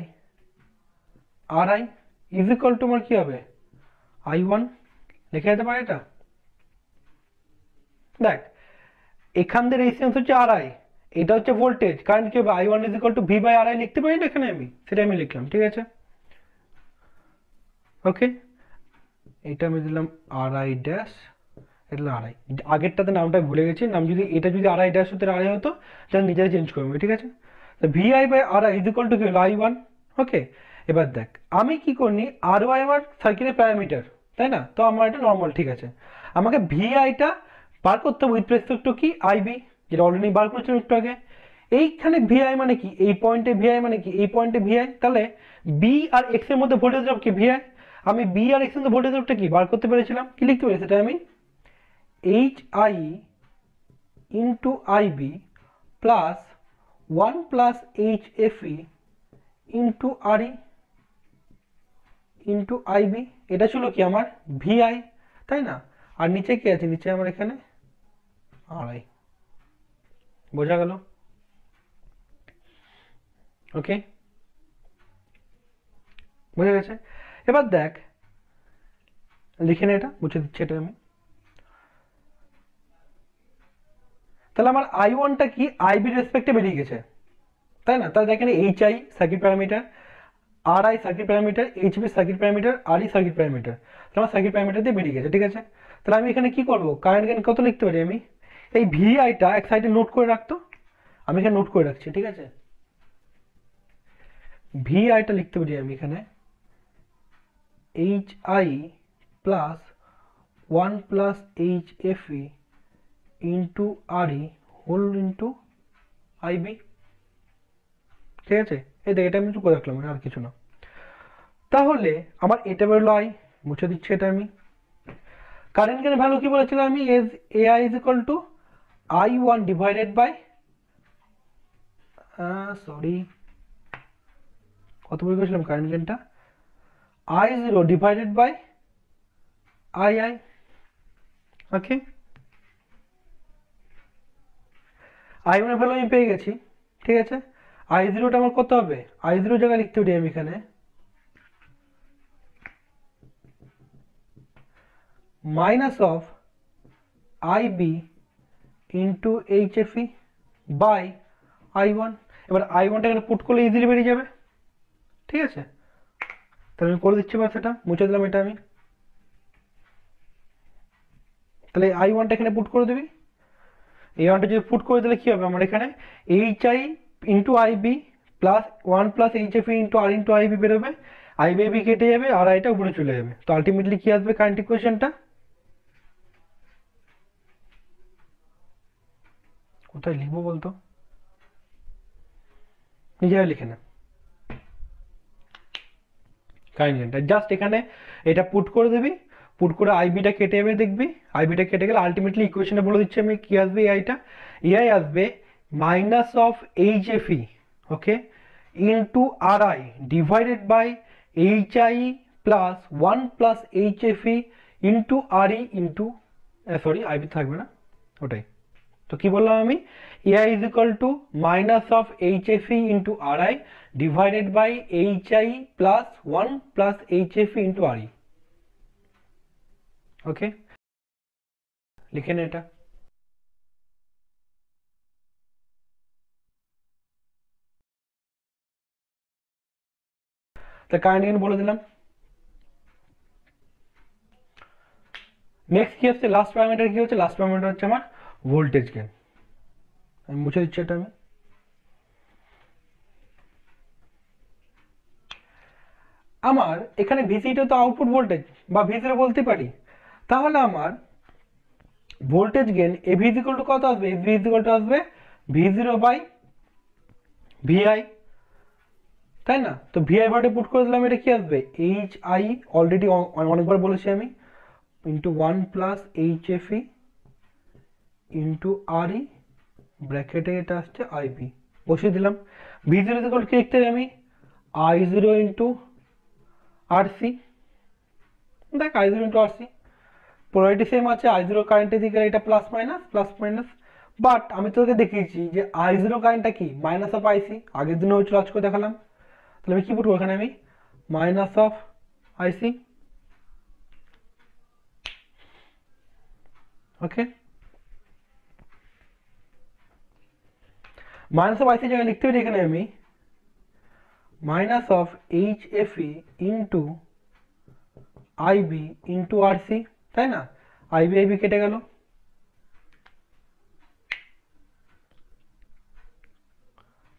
R I is equal to আমার কি হবে আই ওয়ান, লিখে যেতে পারে এটা। দেখ এখান থেকে রেজিস্ট্যান্স হচ্ছে আর আই, এটা হচ্ছে ভোল্টেজ, কারেন্ট কি হবে I one is equal to V by R I লিখতে পারি না এখানে আমি, সেটা আমি লিখলাম, ঠিক আছে। ওকে, এটা আমি দিলাম আর আই ড্যাশ, এটা আর আই, আগেরটাতে নামটা ভুলে গেছি, নাম যদি এটা যদি আর আই ড্যাশ হতে আর আই হতো তাহলে নিজেরাই চেঞ্জ করবে, ঠিক আছে। তো V I by R I is equal to কি হলো আই ওয়ান। ওকে, এবার দেখ আমি কি করি, আর ওয়াই আমার সার্কিটের প্যারামিটার, তাই না, তো আমার এটা নর্মাল, ঠিক আছে। আমাকে ভি আইটা বার করতে হবে উইথ রেসপেক্ট টু কি আইবি, যেটা অলরেডি বার করেছিলাম একটু আগে। এইখানে ভিআই মানে কি, এই পয়েন্টে ভিআই মানে কি, এই পয়েন্টে ভিআই, তাহলে বি আর এক্স এর মধ্যে ভোল্টেজ ড্রপ কি ভিআই, আমি বি আর এক্স এর মধ্যে ভোল্টেজ ড্রপটা কি বার করতে পেরেছিলাম, কি লিখতে পারি সেটা আমি H I into IB plus one plus H F E into R E into IB, এটা ছিল কি আমার ভিআই, তাই না। আর নিচে কি আছে, নিচে আমার এখানে আর আই, বোঝা গেল? ওকে, বুঝে গেছে। এবার দেখ লিখে নে, এটা মুছে দিচ্ছি এটা আমি। তাহলে আমার আই ওয়ানটা কি আইবির রেসপেক্টে বেরিয়ে গেছে, তাই না। তাহলে দেখেন H I circuit parameter, R I circuit parameter, H B circuit parameter, R E circuit parameter, তাহলে আমার সার্কিট প্যারামিটার দিয়ে বেরিয়ে গেছে, ঠিক আছে। তাহলে আমি এখানে কি করবো, কারেন্ট গেইন কত লিখতে পারি আমি, এই ভি আইটা এক সাইডে নোট করে রাখতো, আমি এখানে নোট করে রাখছি, ঠিক আছে। ভি আইটা লিখতে পারি আমি এখানে H I plus one plus H F E into R E whole into IB, ঠিক আছে। এই দেখ এটা আমি একটু করে রাখলাম, আর কিছু না। তাহলে আমার এটা বেরোলো আই, মুছে দিচ্ছি এটা আমি। কারেন্ট গেইন ভ্যালু কি বলেছিলাম আমি, as A I is equal to I one divided by, sorry কত বলে গেছিলাম কারেন্ট গেইনটা, I zero divided by I I. Okay, I ওয়ানের ভ্যালু আমি পেয়ে গেছি, ঠিক আছে। আই জিরোটা আমার কত হবে, আই জিরো জায়গায় লিখতে পারি আমি এখানে minus of I B into H F E by I one. এবার আই ওয়ানটা এখানে পুট করলে ইজিলি বেরিয়ে যাবে, ঠিক আছে। তাহলে আমি করে দিচ্ছি, বা সেটা মুছে দিলাম এটা আমি। তাহলে আই ওয়ানটা এখানে পুট করে দিবি, এই ওয়ানটা যদি পুট করে দিলে কি হবে আমার এখানে H I into I B plus one plus H F into R into I B বেরোবে, আই বি বি কেটে যাবে আর আইটা উপরে চলে যাবে, তো আলটিমেটলি কি আসবে কারেন্ট ইকুয়েশনটা, কোথায় লিখবো বলতো, নিজেরা লিখে না কারেন্টটা, জাস্ট এখানে এটা পুট করে দিবি, পুট করে আইবিটা কেটে যাবে, দেখবি আইবিটা কেটে গেলে আলটিমেটলি ইকুয়েশনে বলে দিচ্ছি আমি কি আসবে, এআইটা এআই আসবে minus of H F E, okay, into R I divided by H I plus one plus H F E into R E into, sorry IB থাকবে না ওটাই। তো কি বললাম আমি, AI is equal to minus of H F E into R I divided by H I plus one plus H F E into R E. Okay, লিখে নে এটা। তা কারেন্ট গেইন বলে দিলাম। নেক্সট কি হচ্ছে, লাস্ট প্যারামিটার কি হচ্ছে, লাস্ট প্যারামিটার হচ্ছে আমার ভোল্টেজ গেইন, আমি মুছে দিচ্ছি এটা আমি। আমার এখানে ভিসিটা তো আউটপুট ভোল্টেজ বা ভিসিটা বলতে পারি, তাহলে আমার voltage gain AV is equal to কত আসবে, এভি ইজ ইকুয়াল টু আসবে ভি জিরো বাই ভিআই, তাই না। তো ভিআই ভার্টে পুট করে দিলাম, এটা কি আসবে এইচ আই, অলরেডি অনেকবার বলেছি আমি, into one plus H F E into R E ব্র্যাকেটে এটা আসছে আইবি, বসিয়ে দিলাম। ভি জিরো ইকুয়াল কি লিখতে পারি আমি, I zero into R C. দেখ I zero into R C, polarity same আছে, আই জিরো কারেন্টের দিকে এটা প্লাস মাইনাস, বাট আমি তোকে দেখিয়েছি যে আই জিরো কারেন্টটা কি মাইনাস অফ আইসি, আগের দিনে ওই লজ করে দেখালাম। তাহলে আমি কি বলবো এখানে, আমি minus of IC, okay. Minus of IC জায়গায় লিখতে পারি এখানে আমি minus of H F E into IB into R C, তাই না? আইবি কেটে গেল।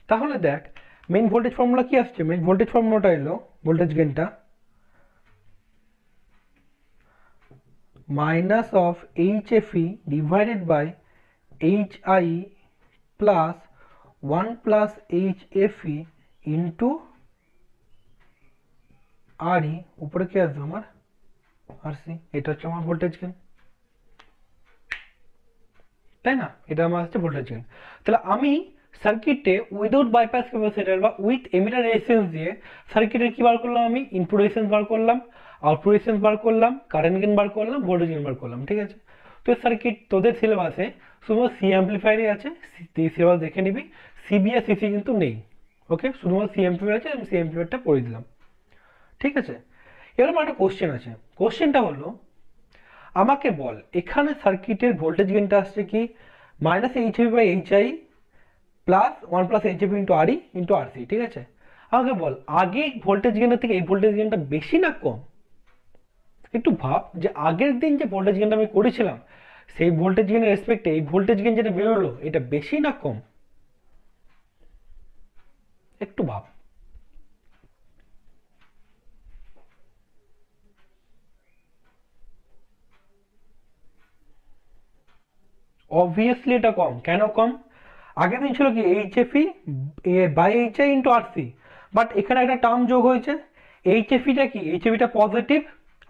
তাহলে দেখ মেইন ভোল্টেজ ফর্মুলা কি আসছে, মেইন ভোল্টেজ ফর্মুলাটা এলো ভোল্টেজ গেইনটা minus of H F E divided by H I plus 1 plus H F E into R E, উপরে কি আসবে আমার আর সি, এটা হচ্ছে আমার ভোল্টেজ গেইন, তাই না? এটা আমার হচ্ছে ভোল্টেজ গেইন। তাহলে আমি সার্কিটে উইদাউট বাইপাস ক্যাপাসিটর বা উইথ এমিটার রেজিস্ট্যান্স দিয়ে সার্কিটের কি বার করলাম, আমি ইনপুট রেজিস্ট্যান্স বার করলাম, আউটপুট রেজিস্ট্যান্স বার করলাম, কারেন্ট গেইন বার করলাম, ভোল্টেজ গেইন বার করলাম, ঠিক আছে? তো সার্কিট তোদের সিলেবাসে শুধুমাত্র সি অ্যাম্পলিফায়ারই আছে, সিলেবাস দেখে নিবি, সিবি আর সিসি কিন্তু নেই, ওকে? শুধুমাত্র সি অ্যাম্পলিফায়ার আছে, আমি সি অ্যাম্পলিফায়ারটা পড়ে দিলাম, ঠিক আছে? এবার আমার একটা কোশ্চেন আছে, কোশ্চেনটা হলো আমাকে বল এখানে সার্কিটের ভোল্টেজ গেইনটা আসছে কি minus H F by H I plus 1 plus H F into R E into R C, ঠিক আছে? আমাকে বল আগে ভোল্টেজ গেইনের থেকে এই ভোল্টেজ গেইনটা বেশি না কম? একটু ভাব যে আগের দিন যে ভোল্টেজ গেইনটা আমি করেছিলাম সেই ভোল্টেজ গেইনের রেসপেক্টে এই ভোল্টেজ গেইন যেটা বেরোলো এটা বেশি না কম? একটু ভাব। অবভিয়াসলি এটা কম। কেন কম? আগের দিন ছিল কি H F E by H I into R C, but এখানে একটা টার্ম যোগ হয়েছে, এইচ এফ ইটা কি, এইচ এফ ইটা পজিটিভ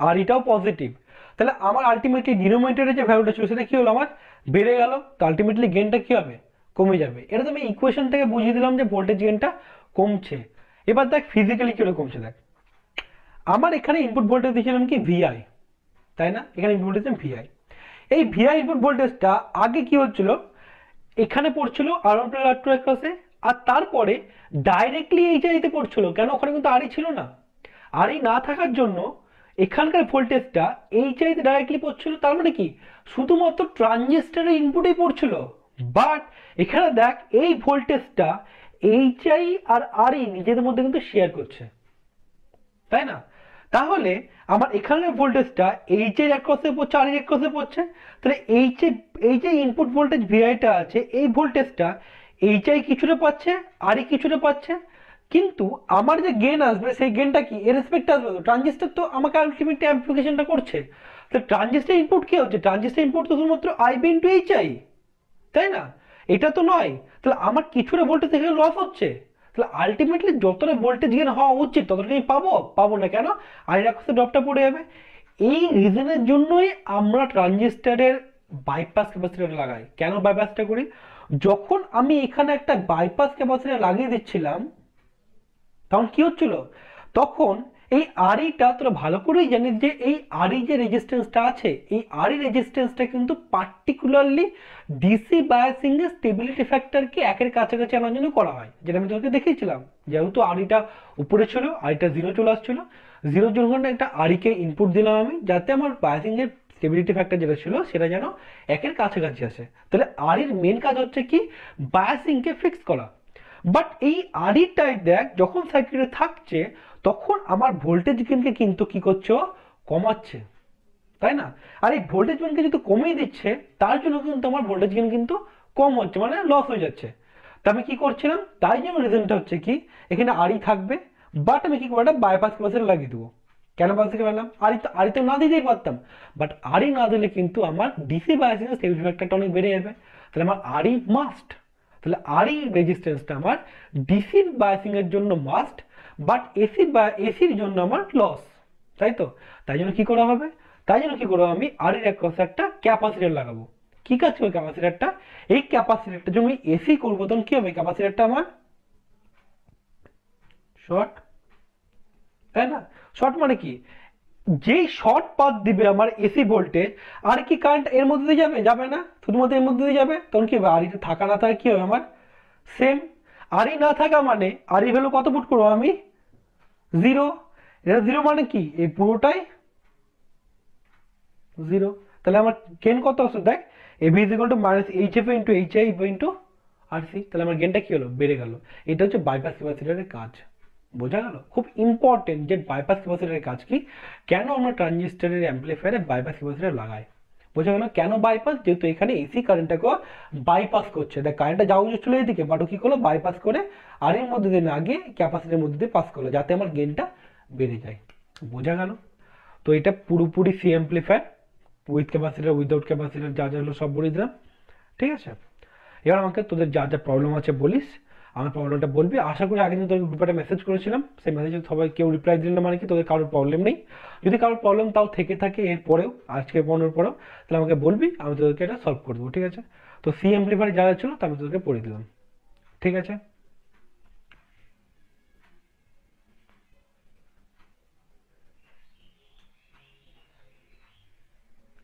আর এটাও পজিটিভ, তাহলে আমার আলটিমেটলি ডিনোমিনেটরে যে ভ্যালুটা ছিল সেটা কি হলো, আমার বেড়ে গেল, তো আলটিমেটলি গেইনটা কি হবে, কমে যাবে। এটা তো আমি ইকুয়েশন থেকে বুঝিয়ে দিলাম যে ভোল্টেজ গেইনটা কমছে। এবার দেখ ফিজিক্যালি কি কমছে, দেখ আমার এখানে ইনপুট ভোল্টেজ দিয়েছিলাম কি ভিআই, তাই না? এখানে ইনপুট ভোল্টেজ ভিআই, এই ভিআই ইনপুট ভোল্টেজটা আগে কি হচ্ছিল, এখানে পড়ছিল আর1 প্লাস আর2 অ্যাক্রসে, আর তারপরে ডাইরেক্টলি এইচ আইতে পড়ছিল, কেন ওখানে কিন্তু আরই ছিল না, আরই না থাকার জন্য এখানকার ভোল্টেজটা এইচ আইতে ডাইরেক্টলি পড়ছিল, তার মানে কি শুধুমাত্র ট্রানজিস্টরের ইনপুটেই পড়ছিল। বাট এখানে দেখ এই ভোল্টেজটা এইচ আই আর আরই নিজেদের মধ্যে কিন্তু শেয়ার করছে, তাই না? তাহলে আমার এখানের ভোল্টেজটা এইচ এর অ্যাক্রসে পড়ছে, আর এর অ্যাক্রসে পড়ছে, তাহলে এই যে ইনপুট ভোল্টেজ ভিআইটা আছে এই ভোল্টেজটা এইচ আই কিছুটা পাচ্ছে, আর ই কিছুটা পাচ্ছে, কিন্তু আমার যে গেইন আসবে সেই গেইনটা কি এর রেসপেক্টে আসবে, তো ট্রানজিস্টর তো আমাকে আলটিমেটলি অ্যাম্প্লিফিকেশনটা করছে, তো ট্রানজিস্টর ইনপুট কি হচ্ছে, ট্রানজিস্টর ইনপুট তো শুধুমাত্র আইবি ইন্টু এইচ আই, তাই না? এটা তো নয়, তাহলে আমার কিছুটা ভোল্টেজ এখানে লস হচ্ছে, তাহলে আলটিমেটলি যতটা ভোল্টেজ গেইন হওয়া উচিত ততটা আমি পাবো না, কেন? আর এর ড্রপটা পড়ে যাবে। এই রিজনের জন্যই আমরা ট্রানজিস্টরের বাইপাস ক্যাপাসিটর লাগাই। কেন বাইপাসটা করি, যখন আমি এখানে একটা বাইপাস ক্যাপাসিটর লাগিয়ে দিচ্ছিলাম তখন কি হচ্ছিল, তখন এই আরইটা তোরা ভালো করেই জানিস যে এই আরই যে রেজিস্ট্যান্সটা আছে এই আরই রেজিস্ট্যান্সটা কিন্তু পার্টিকুলারলি ডিসি বায়াসিং এর স্টেবিলিটি ফ্যাক্টরকে একের কাছাকাছি আনার জন্য করা হয়, যেটা আমি তোকে দেখিয়েছিলাম। যেহেতু আরইটা উপরে ছিল, আরইটা জিরো চলে আসছিল, জিরোর জন্য একটা আরইকে ইনপুট দিলাম আমি, যাতে আমার বায়াসিং এর স্টেবিলিটি ফ্যাক্টর যেটা ছিল সেটা যেন একের কাছাকাছি আসে। তাহলে আরইর মেন কাজ হচ্ছে কি বায়াসিংকে ফিক্স করা। বাট এই আরইটাই দেখ যখন সার্কিটে থাকছে তখন আমার ভোল্টেজ গেইনকে কিন্তু কি করছে, কমাচ্ছে, তাই না? আর এই ভোল্টেজ গেইনকে যদি কমিয়ে দিচ্ছে তার জন্য কিন্তু আমার ভোল্টেজ গেইন কিন্তু কম হচ্ছে, মানে লস হয়ে যাচ্ছে। তা আমি কি করছিলাম, তাই জন্য রিজনটা হচ্ছে কি এখানে আরই থাকবে, বাট আমি কি করবো একটা বাইপাস ক্যাপাসিটর লাগিয়ে দেবো। কেন বাইপাস পেলাম, আরই তো না দিতেই পারতাম, বাট আরই না দিলে কিন্তু আমার ডিসি বায়াসিং এর স্টেবিলিটি ফ্যাক্টরটা অনেক বেড়ে যাবে, তাহলে আমার আরই মাস্ট, তাহলে আরই রেজিস্ট্যান্সটা আমার ডিসি বায়াসিং এর জন্য মাস্ট, বাট এসির জন্য আমার লস, তাই তো? তাই জন্য কি করা হবে, আমি আর এর অ্যাক্রসে একটা ক্যাপাসিটর লাগাবো। কি কাজ করবে ক্যাপাসিটরটা, এই ক্যাপাসিটরটা যখন এসি করবো তখন কি হবে, ক্যাপাসিটরটা আমার শর্ট, তাই না? শর্ট মানে কি, যেই শর্ট পাথ দিবে আমার এসি ভোল্টেজ, আর কি কারেন্ট এর মধ্যে দিয়ে যাবে? যাবে না, শুধুমাত্র এর মধ্যে দিয়ে যাবে। তখন কি হবে, আরইটা থাকা না থাকা কি হবে আমার সেম। আরই না থাকা মানে আরই ভ্যালু কত পুট করবো আমি? 0। এটা 0 মানে কি, এই পুরোটাই 0। তাহলে আমার গেন কত আসছে দেখ, AB = -HF × HI × RC। তাহলে আমার গেনটা কি হলো, বেড়ে গেল। এটা হচ্ছে বাইপাস ক্যাপাসিটরের কাজ। বোঝা গেল? খুব ইম্পর্টেন্ট যে বাইপাস ক্যাপাসিটরের কাজ কি, কেন আমরা ট্রানজিস্টরের অ্যাম্পলিফায়ারে বাইপাস ক্যাপাসিটর লাগাই। বোঝা গেল কেন বাইপাস? যেহেতু এখানে এসি কারেন্টটাকে বাইপাস করছে, দেখ কারেন্টটা যাওয়া উচিত ছিল এদিকে, বাট ও কি করলো, বাইপাস করে আর এর মধ্যে দিয়ে না গিয়ে ক্যাপাসিটরের মধ্যে দিয়ে পাস করলো, যাতে আমার গেনটা বেড়ে যায়। বোঝা গেল? তো এটা পুরোপুরি C amplifier, with capacitor without capacitor যা যা হলো সব বলে দিলাম। ঠিক আছে, এবার আমাকে তোদের যা যা প্রবলেম আছে বলিস, আমার প্রবলেমটা বলবি। আশা করি আগে দিন তোদের গ্রুপে একটা মেসেজ করেছিলাম, সেই মেসেজে সবাই কেউ রিপ্লাই দিল না, মানে কি তোদের কারোর প্রবলেম নেই। যদি কারোর প্রবলেম তাও থেকে থাকে এর পরেও, আজকে পড়ানোর পরেও, তাহলে আমাকে বলবি, আমি তোদেরকে এটা সলভ করে দেবো। ঠিক আছে, তো সি অ্যাম্পলিফায়ার যা যা ছিল তা আমি তোদেরকে পড়ে দিলাম। ঠিক আছে,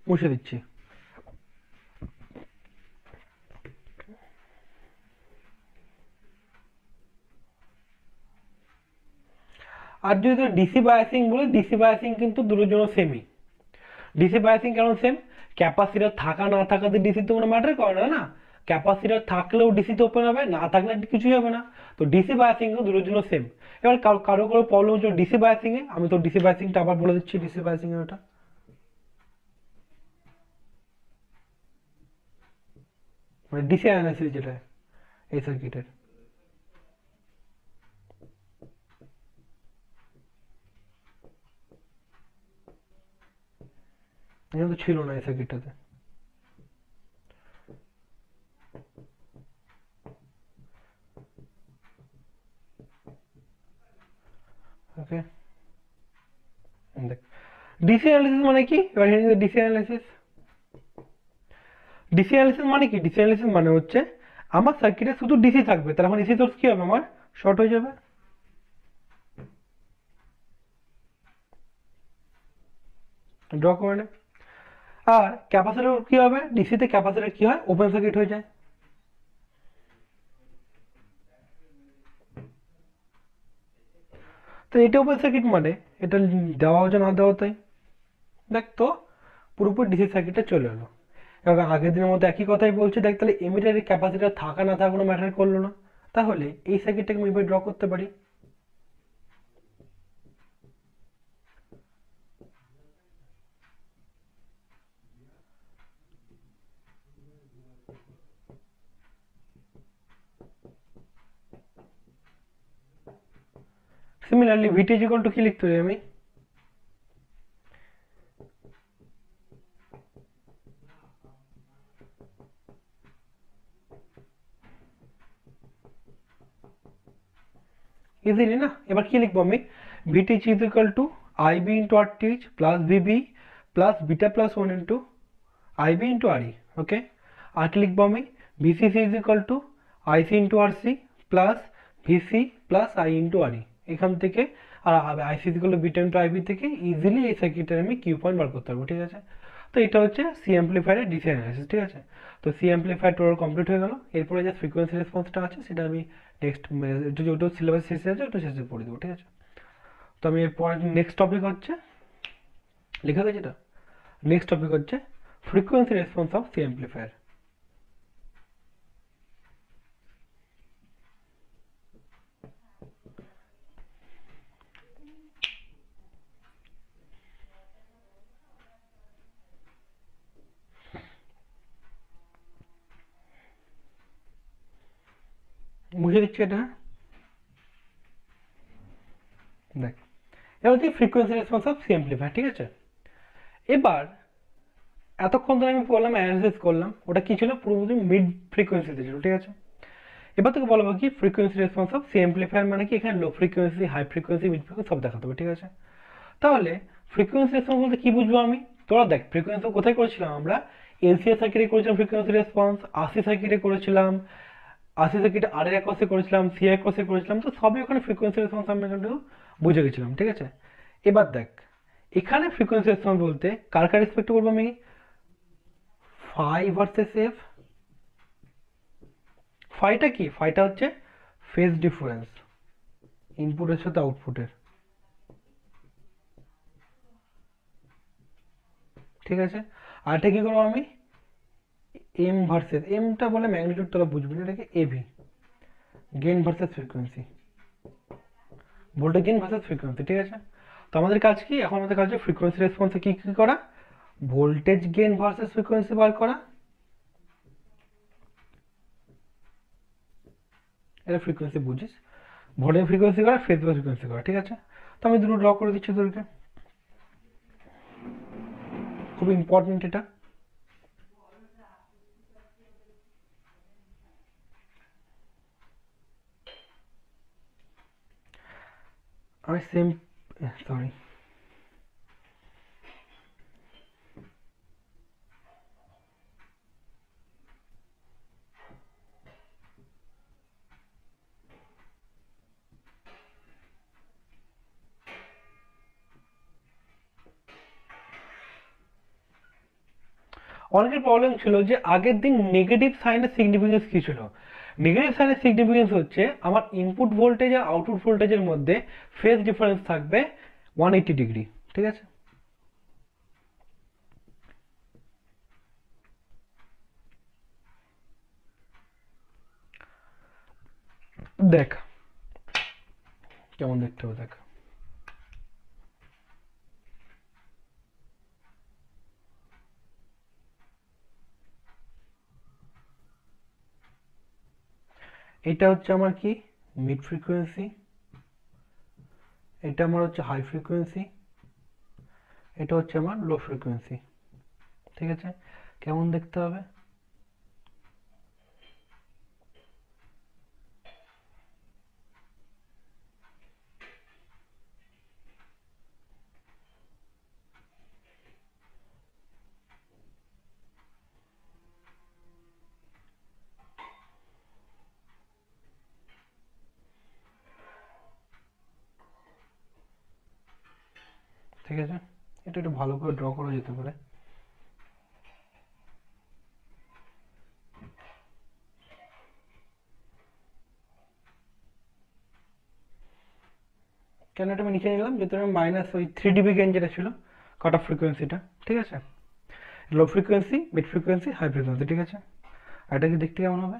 মুছে দিচ্ছি। আর যদি তোর ডিসি বায়াসিং বলে, ডিসি বায়াসিং কিন্তু দুটোর জন্য সেমই। ডিসি বায়াসিং কেন সেম, ক্যাপাসিটর থাকা না থাকাতে ডিসি তো কোনো ম্যাটার করে না, না। ক্যাপাসিটর থাকলেও ডিসিতে ওপেন হবে, না থাকলে কিছুই হবে না। তো ডিসি বায়াসিং দুটোর জন্য সেম। এবার কারো কারো কারো প্রবলেম হচ্ছে ডিসি বায়াসিং এ, আমি তো ডিসি বায়াসিংটা আবার বলে দিচ্ছি। ডিসি বায়াসিং এর ওটা মানে ডিসি অ্যানালাইসিস যেটা এই সার্কিটের, এখানে তো ছিল না এই সার্কিটটাতে। ওকে, দেখ ডিসি অ্যানালাইসিস মানে কি, এবার ডিসি অ্যানালাইসিস, ডিসি অ্যানালাইসিস মানে কি, ডিসি অ্যানালাইসিস মানে হচ্ছে আমার সার্কিটে শুধু ডিসি থাকবে, তাহলে এখন এসি সোর্স কি হবে, আমার শর্ট হয়ে যাবে। ড্র করে নে। আর ক্যাপাসিটর কি হবে, ডিসিতে ক্যাপাসিটর কি হয়, ওপেন সার্কিট হয়ে যায়। তো এটা ওপেন সার্কিট মানে এটা দেওয়া হচ্ছে না দেওয়া তাই। দেখ তো পুরোপুরি ডিসি সার্কিটটা চলে এলো। এবার আগের দিনের মতো একই কথাই বলছে, দেখ তাহলে এমিটারের ক্যাপাসিটর থাকা না থাকা কোনো ম্যাটার করলো না। তাহলে এই সার্কিটটাকে আমি এবার ড্র করতে পারি। সিমিলারলি ভিটি ইকুয়াল টু কি লিখতে পারি আমি, ইজিলি না। এবার কি লিখবো আমি, VTH is equal to IB into RTH plus VB plus beta plus 1 into IB into RE. Okay, আর কি লিখবো আমি, VCC is equal to IC into RC plus VC plus I into RE. এখান থেকে আর IC is equal to beta into IB থেকে easily এই সার্কিটের আমি কিউ পয়েন্ট বার করতে পারবো। ঠিক আছে, তো এটা হচ্ছে সি অ্যাম্পলিফায়ারের ডিসি অ্যানালাইসিস। ঠিক আছে, তো সি অ্যাম্পলিফায়ার টোটাল কমপ্লিট হয়ে গেল। এরপরে যে ফ্রিকোয়েন্সি রেসপন্সটা আছে সেটা আমি নেক্সট যেটা সিলেবাস শেষে আছে ওটা শেষে পড়ে দেবো। ঠিক আছে, তো আমি এরপর নেক্সট টপিক হচ্ছে, লেখা গেছে এটা, নেক্সট টপিক হচ্ছে frequency response of C amplifier. বুঝে দিচ্ছি এটা, দেখ এবার হচ্ছে frequency response of C amplifier. ঠিক আছে, এবার এতক্ষণ ধরে আমি বললাম অ্যানালাইসিস করলাম, ওটা কি ছিল, পুরোপুরি মিড ফ্রিকোয়েন্সিতে ছিল। ঠিক আছে, এবার তোকে বলবো কি frequency response of C amplifier মানে কি, এখানে low frequency high frequency mid frequency সব দেখাতে হবে। ঠিক আছে, তাহলে ফ্রিকোয়েন্সি রেসপন্স বলতে কি বুঝবো আমি, তোরা দেখ ফ্রিকোয়েন্সি কোথায় করেছিলাম আমরা, এলসিএ সার্কিটে করেছিলাম ফ্রিকোয়েন্সি রেসপন্স, আরসি সার্কিটে করেছিলাম, আরসি সার্কিট আর এর একসে করেছিলাম, সি এর একসে করেছিলাম, তো সবই ওখানে ফ্রিকোয়েন্সি রেসপন্স আমরা কিন্তু বুঝে গেছিলাম, ঠিক আছে। এবার দেখ এখানে ফ্রিকোয়েন্সি রেসপন্স বলতে কার কার রেসপেক্ট করবো আমি, ফাই ভার্সেস এফ। ফাইটা কি, ফাইটা হচ্ছে ফেজ ডিফারেন্স ইনপুটের সাথে আউটপুটের, ঠিক আছে। আর এটা কি করবো আমি, এম ভার্সেস, এমটা বলে ম্যাগনিটিউড তোরা বুঝবি না, এটাকে AV, gain versus frequency, voltage gain versus frequency, ঠিক আছে। তো আমাদের কাজ কি, এখন আমাদের কাজ হচ্ছে ফ্রিকোয়েন্সি রেসপন্সে কি কি করা, ভোল্টেজ গেইন ভার্সেস ফ্রিকোয়েন্সি বার করা, এটা ফ্রিকোয়েন্সি বুঝিস, ভোল্টেজ ফ্রিকোয়েন্সি করা, ফেজ ফ্রিকোয়েন্সি করা, ঠিক আছে। তো আমি দুটো ড্র করে দিচ্ছি তোদেরকে, খুব ইম্পর্টেন্ট এটা। আমি সেম, সরি, অনেকের প্রবলেম ছিল যে আগের দিন নেগেটিভ সাইনের সিগনিফিকেন্স কি ছিল। নেগেটিভ সাইনের সিগনিফিকেন্স হচ্ছে আমার ইনপুট ভোল্টেজ আর আউটপুট ভোল্টেজের মধ্যে ফেজ ডিফারেন্স থাকবে 180 ডিগ্রি, ঠিক আছে। দেখ কেমন দেখতে হবে, দেখ এটা হচ্ছে আমার কি, মিড ফ্রিকোয়েন্সি, এটা আমার হচ্ছে হাই ফ্রিকোয়েন্সি, এটা হচ্ছে আমার লো ফ্রিকোয়েন্সি, ঠিক আছে। কেমন দেখতে হবে, ঠিক আছে। এটা একটু ভালো করে ড্র করা যেতে পারে। কেন এটা আমি নিচে নিলাম, যেহেতু আমি মাইনাস ওই 3 dB গেইন যেটা ছিল কাট অফ ফ্রিকোয়েন্সিটা, ঠিক আছে। Low frequency, mid frequency, high frequency, ঠিক আছে। আর এটা কি দেখতে কেমন হবে,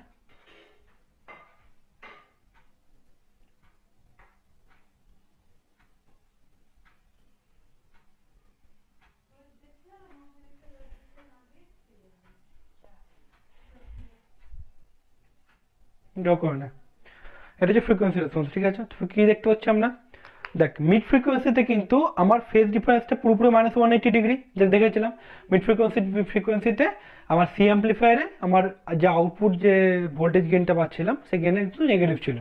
ড্র করে না। এটা হচ্ছে ফ্রিকোয়েন্সি রেসপন্স, ঠিক আছে। তো কি দেখতে পাচ্ছি আমরা, দেখ মিড ফ্রিকোয়েন্সিতে কিন্তু আমার ফেজ ডিফারেন্সটা পুরোপুরি -180 ডিগ্রি, যেটা দেখেছিলাম। মিড ফ্রিকোয়েন্সিতে আমার সি অ্যাম্পলিফায়ারে আমার যে আউটপুট যে ভোল্টেজ গেইনটা পাচ্ছিলাম সেই গেইনটা কিন্তু নেগেটিভ ছিল,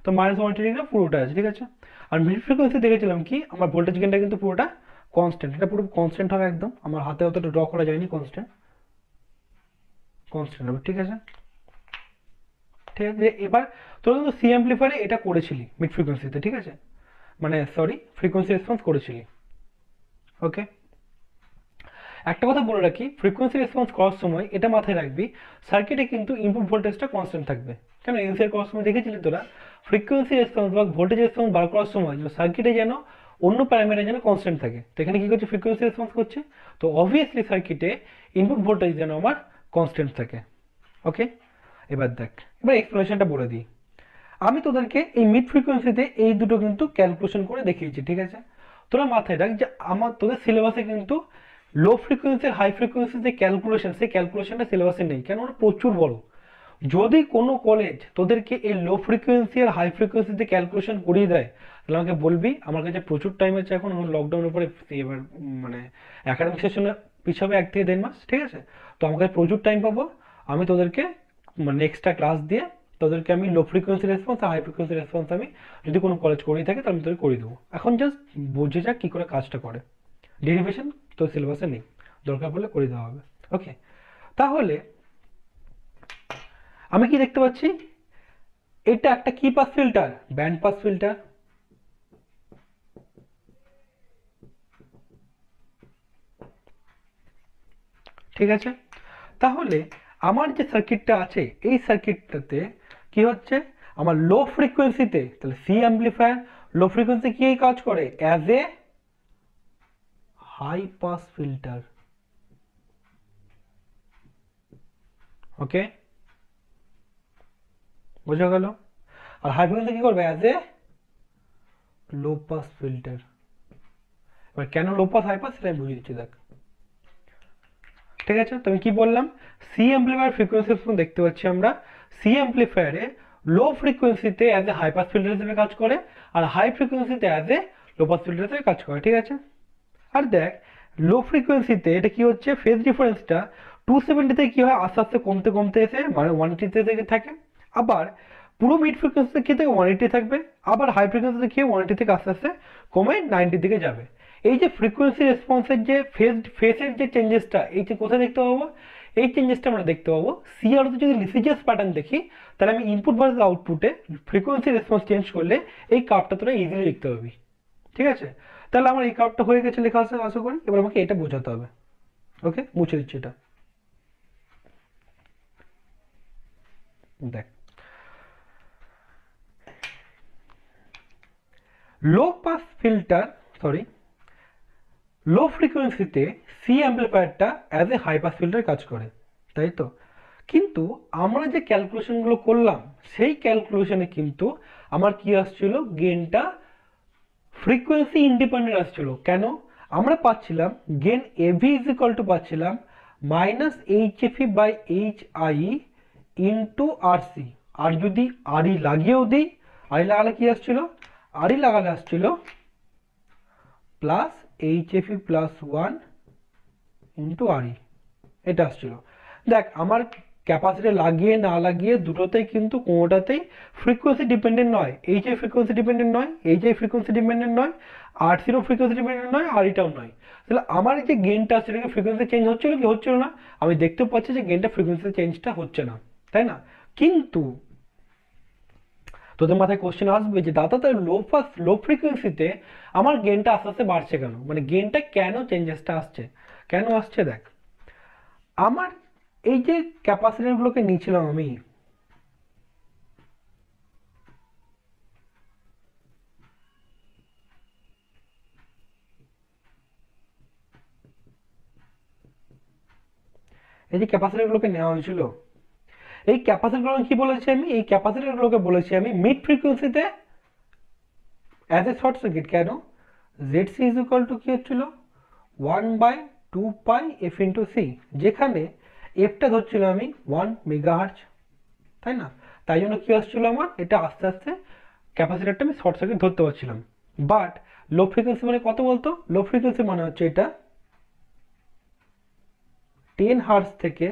তো -180 ডিগ্রি পুরোটা আছে, ঠিক আছে। আর মিড ফ্রিকোয়েন্সি দেখেছিলাম কি আমার ভোল্টেজ গেইনটা কিন্তু পুরোটা কনস্ট্যান্ট, এটা পুরো কনস্ট্যান্ট হবে একদম, আমার হাতে অতটা ড্র করা যায়নি, কনস্ট্যান্ট কনস্ট্যান্ট হবে, ঠিক আছে। ঠিক আছে, এবার তোরা কিন্তু সি অ্যাম্পলিফায়ারে এটা করেছিলি মিড ফ্রিকোয়েন্সিতে, ঠিক আছে, মানে সরি ফ্রিকোয়েন্সি রেসপন্স করেছিলি, ওকে। একটা কথা বলে রাখি, ফ্রিকোয়েন্সি রেসপন্স করার সময় এটা মাথায় রাখবি, সার্কিটে কিন্তু ইনপুট ভোল্টেজটা কনস্ট্যান্ট থাকবে। কেন এনসিআর করার সময় দেখেছিলি তোরা, ফ্রিকোয়েন্সি রেসপন্স বা ভোল্টেজ রেসপন্স বার করার সময় সার্কিটে যেন অন্য প্যারামিটার যেন কনস্ট্যান্ট থাকে, তো এখানে কি করছে, ফ্রিকোয়েন্সি রেসপন্স করছে, তো অবভিয়াসলি সার্কিটে ইনপুট ভোল্টেজ যেন আমার কনস্ট্যান্ট থাকে, ওকে। এবার দেখ, এবার এক্সপ্লেনেশনটা বলে দিই। আমি তোদেরকে এই মিড ফ্রিকোয়েন্সিতে এই দুটো কিন্তু ক্যালকুলেশন করে দেখিয়েছি, ঠিক আছে। তোরা মাথায় রাখ যে আমার তোদের সিলেবাসে কিন্তু লো ফ্রিকোয়েন্সি আর হাই ফ্রিকোয়েন্সি যে ক্যালকুলেশন, সেই ক্যালকুলেশনটা সিলেবাসে নেই, কেন ওটা প্রচুর বড়। যদি কোনো কলেজ তোদেরকে এই লো ফ্রিকোয়েন্সি আর হাই ফ্রিকোয়েন্সিতে ক্যালকুলেশন করিয়ে দেয়, তাহলে আমাকে বলবি, আমার কাছে প্রচুর টাইম আছে এখন, আমার লকডাউনের পরে এবার মানে একাডেমিক সেশনে পিছাবে 1 থেকে 1.5 মাস, ঠিক আছে। তো আমার কাছে প্রচুর টাইম পাবো, আমি তোদেরকে মানে এক্সট্রা ক্লাস দিয়ে তোদেরকে আমি লো ফ্রিকোয়েন্সি রেসপন্স আর হাই ফ্রিকোয়েন্সি রেসপন্স আমি যদি কোনো কলেজ করিয়ে থাকে তাহলে আমি তোদের করে দেবো। এখন জাস্ট বুঝে যাক কী করে কাজটা করে, ডেরিভেশন তো সিলেবাসে নেই, দরকার পড়লে করে দেওয়া হবে, ওকে। তাহলে আমি কি দেখতে পাচ্ছি, এটা একটা কি pass filter? Band pass filter. ঠিক আছে, তাহলে আমার যে সার্কিটটা আছে এই সার্কিটটাতে কি হচ্ছে, আমার লো ফ্রিকোয়েন্সিতে, তাহলে সি অ্যাম্পলিফায়ার লো ফ্রিকোয়েন্সি কি কাজ করে? As a high pass filter. Okay, বোঝা গেল? আর হাই ফ্রিকোয়েন্সি কি করবে? As a low pass filter. এবার কেন লো পাস হাই পাস সেটা আমি বুঝিয়ে দিচ্ছি, দেখ। ঠিক আছে, তো আমি কি বললাম? সি অ্যাম্পলিফায়ার ফ্রিকোয়েন্সি দেখতে পাচ্ছি আমরা, সি অ্যাম্পলিফায়ারে লো ফ্রিকোয়েন্সিতে as a high pass filter হিসেবে কাজ করে, আর হাই ফ্রিকোয়েন্সিতে as a low pass filter হিসেবে কাজ করে। ঠিক আছে, আর দেখ লো ফ্রিকোয়েন্সিতে এটা কি হচ্ছে, ফেজ ডিফারেন্সটা 270 কি হয়, আস্তে আস্তে কমতে কমতে এসে মানে 180 থেকে থাকে। আবার পুরো মিড ফ্রিকোয়েন্সিতে কি থেকে 180 থাকবে, আবার হাই ফ্রিকোয়েন্সিতে কি 180 থেকে আস্তে আস্তে কমে 90 দিকে যাবে। এই যে ফ্রিকোয়েন্সি রেসপন্সের যে ফেজের যে চেঞ্জেসটা, এই যে কোথায় দেখতে পাবো? এই চেঞ্জেসটা আমরা দেখতে পাবো সি আর যদি লিসিজিয়াস প্যাটার্ন দেখি, তাহলে আমি ইনপুট ভার্সেস আউটপুটে ফ্রিকোয়েন্সি রেসপন্স চেঞ্জ করলে এই কার্ভটা তোরা ইজিলি দেখতে পাবি। ঠিক আছে, তাহলে আমার এই কার্ভটা হয়ে গেছে লেখা আছে আশা করি। এবার আমাকে এটা বোঝাতে হবে। ওকে, মুছে দিচ্ছি এটা। দেখ, low pass filter, sorry, low ফ্রিকোয়েন্সিতে সি অ্যাম্পলিফায়ারটা as a high pass filter কাজ করে, তাই তো? কিন্তু আমরা যে ক্যালকুলেশনগুলো করলাম সেই ক্যালকুলেশনে কিন্তু আমার কি আসছিল, গেনটা ফ্রিকোয়েন্সি ইন্ডিপেন্ডেন্ট আসছিল। কেন? আমরা পাচ্ছিলাম gain AV is equal to পাচ্ছিলাম minus H F E by H I into R C. আর যদি আরই লাগিয়েও দিই, আরই লাগালে কি আসছিল, আরই লাগালে আসছিল plus H F E plus 1 into RE, এটা আসছিল। দেখ আমার ক্যাপাসিটি লাগিয়ে না লাগিয়ে দুটোতেই কিন্তু কোনোটাতেই ফ্রিকোয়েন্সি ডিপেন্ডেন্ট নয়, এইচ আই ফ্রিকোয়েন্সি ডিপেন্ডেন্ট নয়, এইচ আই ফ্রিকোয়েন্সি ডিপেন্ডেন্ট নয়, আর জিরো ফ্রিকোয়েন্সি ডিপেন্ডেন্ট নয়, আর এটাও নয়। তাহলে আমার এই যে গেনটা সেটাকে ফ্রিকোয়েন্সি চেঞ্জ হচ্ছিল কি হচ্ছিল না? আমি দেখতে পাচ্ছি যে গেনটা ফ্রিকোয়েন্সি চেঞ্জটা হচ্ছে না, তাই না? কিন্তু তোদের মাথায় কোশ্চেন আসবে যে দাদা তার লো ফ্রিকোয়েন্সিতে আমার গেনটা আস্তে আস্তে বাড়ছে কেন, মানে গেনটা কেন চেঞ্জেসটা আসছে, কেন আসছে? দেখ, আমার এই যে ক্যাপাসিটরগুলোকে নিয়েছিলাম আমি, এই যে ক্যাপাসিটরগুলোকে নেওয়া হয়েছিল, এই ক্যাপাসিটরগুলো কি বলেছি আমি? এই ক্যাপাসিটরগুলোকে বলেছি আমি মিড ফ্রিকোয়েন্সিতে অ্যাজ এ শর্ট সার্কিট। কেন? Z C is equal to কি হচ্ছিল, 1/2 পাই এফ ইন্টু সি, যেখানে এফটা ধরছিল আমি 1 মেগাহার্জ, তাই না? তাই জন্য কি আসছিল আমার, এটা আস্তে আস্তে ক্যাপাসিটারটা আমি শর্ট সার্কিট ধরতে পারছিলাম। বাট লো ফ্রিকোয়েন্সি মানে কত বলতো? লো ফ্রিকোয়েন্সি মানে হচ্ছে এটা 10 হার্জ থেকে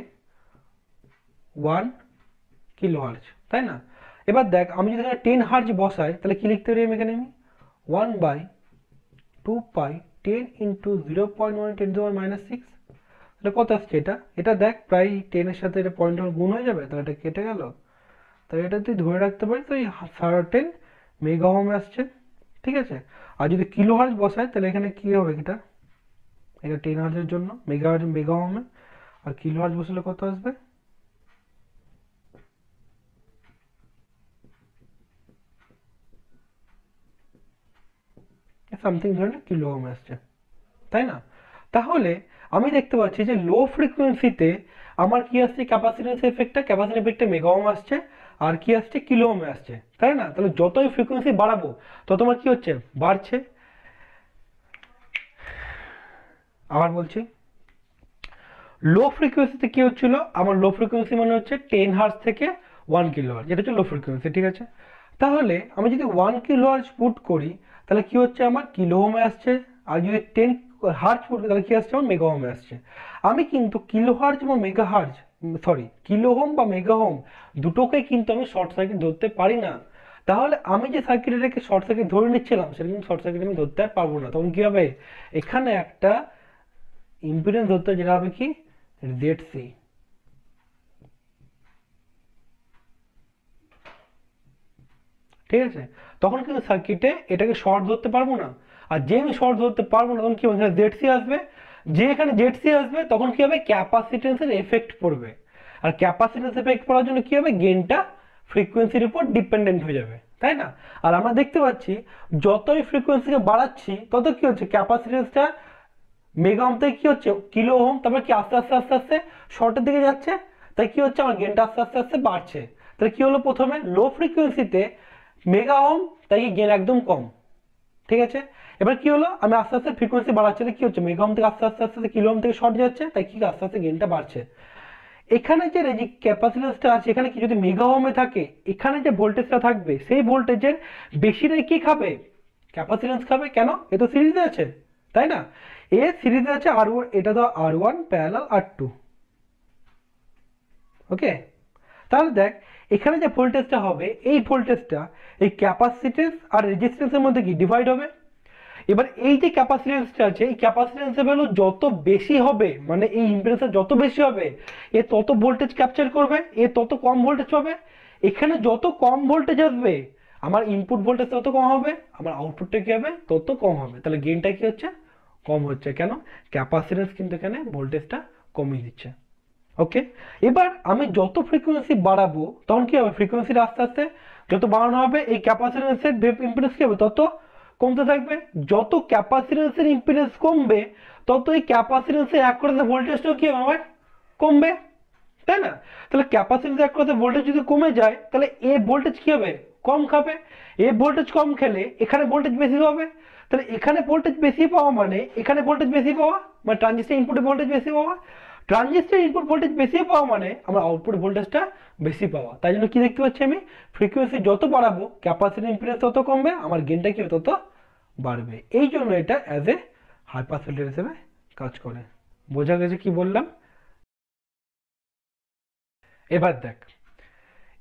1 কিলোহার্জ, তাই না? এবার দেখ আমি যদি এখানে 10 হার্জ বসাই তাহলে কি লিখতে পারি আমি এখানে? আমি 1/2 পাই 10 ইন্টু 0.1 10⁻⁶, তাহলে কত আসছে এটা? এটা দেখ প্রায় 10-এর সাথে এটা পয়েন্ট গুণ হয়ে যাবে, তাহলে এটা কেটে গেল। তাহলে এটা তুই ধরে রাখতে পারিস তো এই 10 মেগা ওহম আসছে। ঠিক আছে, আর যদি কিলোহার্জ বসাই তাহলে এখানে কি হবে, এটা এটা 10 হার্জের জন্য মেগা ওহমে, আর কিলোহার্জ বসালে কত আসবে? সামথিং ধরনের কিলো ওহম আসছে, তাই না? তাহলে আমি দেখতে পাচ্ছি যে লো ফ্রিকোয়েন্সিতে আমার কি আসছে, ক্যাপাসিট্যান্স এফেক্টটা, ক্যাপাসিটি এফেক্টটা মেগা ওহম আসছে, আর কি আসছে, কিলো ওহমে আসছে, তাই না? তাহলে যতই ফ্রিকোয়েন্সি বাড়াবো তত আমার কি হচ্ছে, বাড়ছে। আবার বলছি, লো ফ্রিকোয়েন্সিতে কি হচ্ছিল আমার, লো ফ্রিকোয়েন্সি মানে হচ্ছে 10 হার্জ থেকে 1 কিলোহার্জ, যেটা হচ্ছে লো ফ্রিকোয়েন্সি। ঠিক আছে, তাহলে আমি যদি 1 কিলোহার্জ পুট করি তাহলে কি হচ্ছে, আমার কিলো ওহমে আসছে, আর যদি 10 হার্জ পুট করি তাহলে কি আসছে, আমার মেগা ওহমে আসছে। আমি কিন্তু কিলো হার্জ বা mega hertz, sorry kilo ohm বা মেগা ওহম দুটোকে কিন্তু আমি শর্ট সার্কিট ধরতে পারি না। তাহলে আমি যে সার্কিটটাকে শর্ট সার্কিট ধরে নিচ্ছিলাম সেটা কিন্তু শর্ট সার্কিট আমি ধরতে আর পারবো না। তখন কি হবে, এখানে একটা ইম্পিডেন্স ধরতে, যেটা হবে কি, ZC। ঠিক আছে, তখন কিন্তু সার্কিটে এটাকে শর্ট ধরতে পারবো না। আর যে আমি শর্ট ধরতে পারবো না তখন কি হবে, এখানে জেডসি আসবে, যে এখানে জেডসি আসবে তখন কি হবে, ক্যাপাসিটেন্সের এফেক্ট পড়বে। আর ক্যাপাসিটেন্স এফেক্ট পড়ার জন্য কি হবে, গেনটা ফ্রিকোয়েন্সির উপর ডিপেন্ডেন্ট হয়ে যাবে, তাই না? আর আমরা দেখতে পাচ্ছি যতই ফ্রিকোয়েন্সিকে বাড়াচ্ছি তত কি হচ্ছে, ক্যাপাসিটেন্সটা মেগা ওহম থেকে কি হচ্ছে কিলো ওহম, তারপর কি আস্তে আস্তে আস্তে আস্তে শর্টের দিকে যাচ্ছে। তাই কি হচ্ছে, আমার গেনটা আস্তে আস্তে আস্তে বাড়ছে। তাহলে কি হলো, প্রথমে লো ফ্রিকোয়েন্সিতে মেগা ওহম, তাই কি গেন একদম কম। ঠিক আছে, এবার কি হলো, আমি আস্তে আস্তে ফ্রিকোয়েন্সি বাড়াচ্ছি, কি হচ্ছে, মেগা ওহম থেকে আস্তে আস্তে আস্তে আস্তে কিলো ওহম থেকে শর্ট যাচ্ছে, তাই কি আস্তে আস্তে গেনটা বাড়ছে। এখানে যে ক্যাপাসিট্যান্সটা আছে, এখানে কি যদি মেগা ওহমে থাকে, এখানে যে ভোল্টেজটা থাকবে সেই ভোল্টেজের বেশিটাই কি খাবে, ক্যাপাসিট্যান্স খাবে। কেন, এ তো সিরিজে আছে, তাই না? এ সিরিজে আছে আর এটা তো R1 প্যারালাল R2। ওকে, তাহলে দেখ এখানে যে ভোল্টেজটা হবে, এই ভোল্টেজটা এই ক্যাপাসিট্যান্স আর রেজিস্ট্যান্সের মধ্যে কি ডিভাইড হবে। এবার এই যে ক্যাপাসিট্যান্সটা আছে, এই ক্যাপাসিট্যান্সের ভ্যালু যত বেশি হবে, মানে এই ইম্পিডেন্সটা যত বেশি হবে, এ তত ভোল্টেজ ক্যাপচার করবে, এ তত কম ভোল্টেজ পাবে। এখানে যত কম ভোল্টেজ আসবে, আমার ইনপুট ভোল্টেজ তত কম হবে, আমার আউটপুটটা কি হবে, তত কম হবে। তাহলে গেইনটা কি হচ্ছে, কম হচ্ছে। কেন, ক্যাপাসিট্যান্স কিন্তু এখানে ভোল্টেজটা কমিয়ে দিচ্ছে। ওকে, এবার আমি যত ফ্রিকোয়েন্সি বাড়াবো তখন কি হবে, ফ্রিকোয়েন্সিটা আস্তে আস্তে যত বাড়ানো হবে, এই ক্যাপাসিট্যান্সের ইম্পিডেন্স কি হবে, তত কমতে থাকবে। যত ক্যাপাসিট্যান্সের ইম্পিডেন্স কমবে, তত এই ক্যাপাসিট্যান্সের অ্যাক্রসে ভোল্টেজটাও কি হবে আমার, কমবে, তাই না? তাহলে ক্যাপাসিট্যান্স অ্যাক্রসে ভোল্টেজ যদি কমে যায়, তাহলে এ ভোল্টেজ কি হবে, কম খাবে। এ ভোল্টেজ কম খেলে এখানে ভোল্টেজ বেশি পাবে। তাহলে এখানে ভোল্টেজ বেশি পাওয়া মানে এখানে ভোল্টেজ বেশি পাওয়া, মানে ট্রানজিস্টর ইনপুটে ভোল্টেজ বেশি পাওয়া। ট্রানজিস্টর ইনপুট ভোল্টেজ বেশি পাওয়া মানে আমার আউটপুট ভোল্টেজটা বেশি পাওয়া। তাই জন্য কি দেখতে পাচ্ছি, আমি ফ্রিকোয়েন্সি যত বাড়াবো ক্যাপাসিটর ইম্পিডেন্স তত কমবে, আমার গেনটা কি তত বাড়বে। এই জন্য এটা as a high pass filter হিসেবে কাজ করে। বোঝা গেছে কি বললাম? এবার দেখ,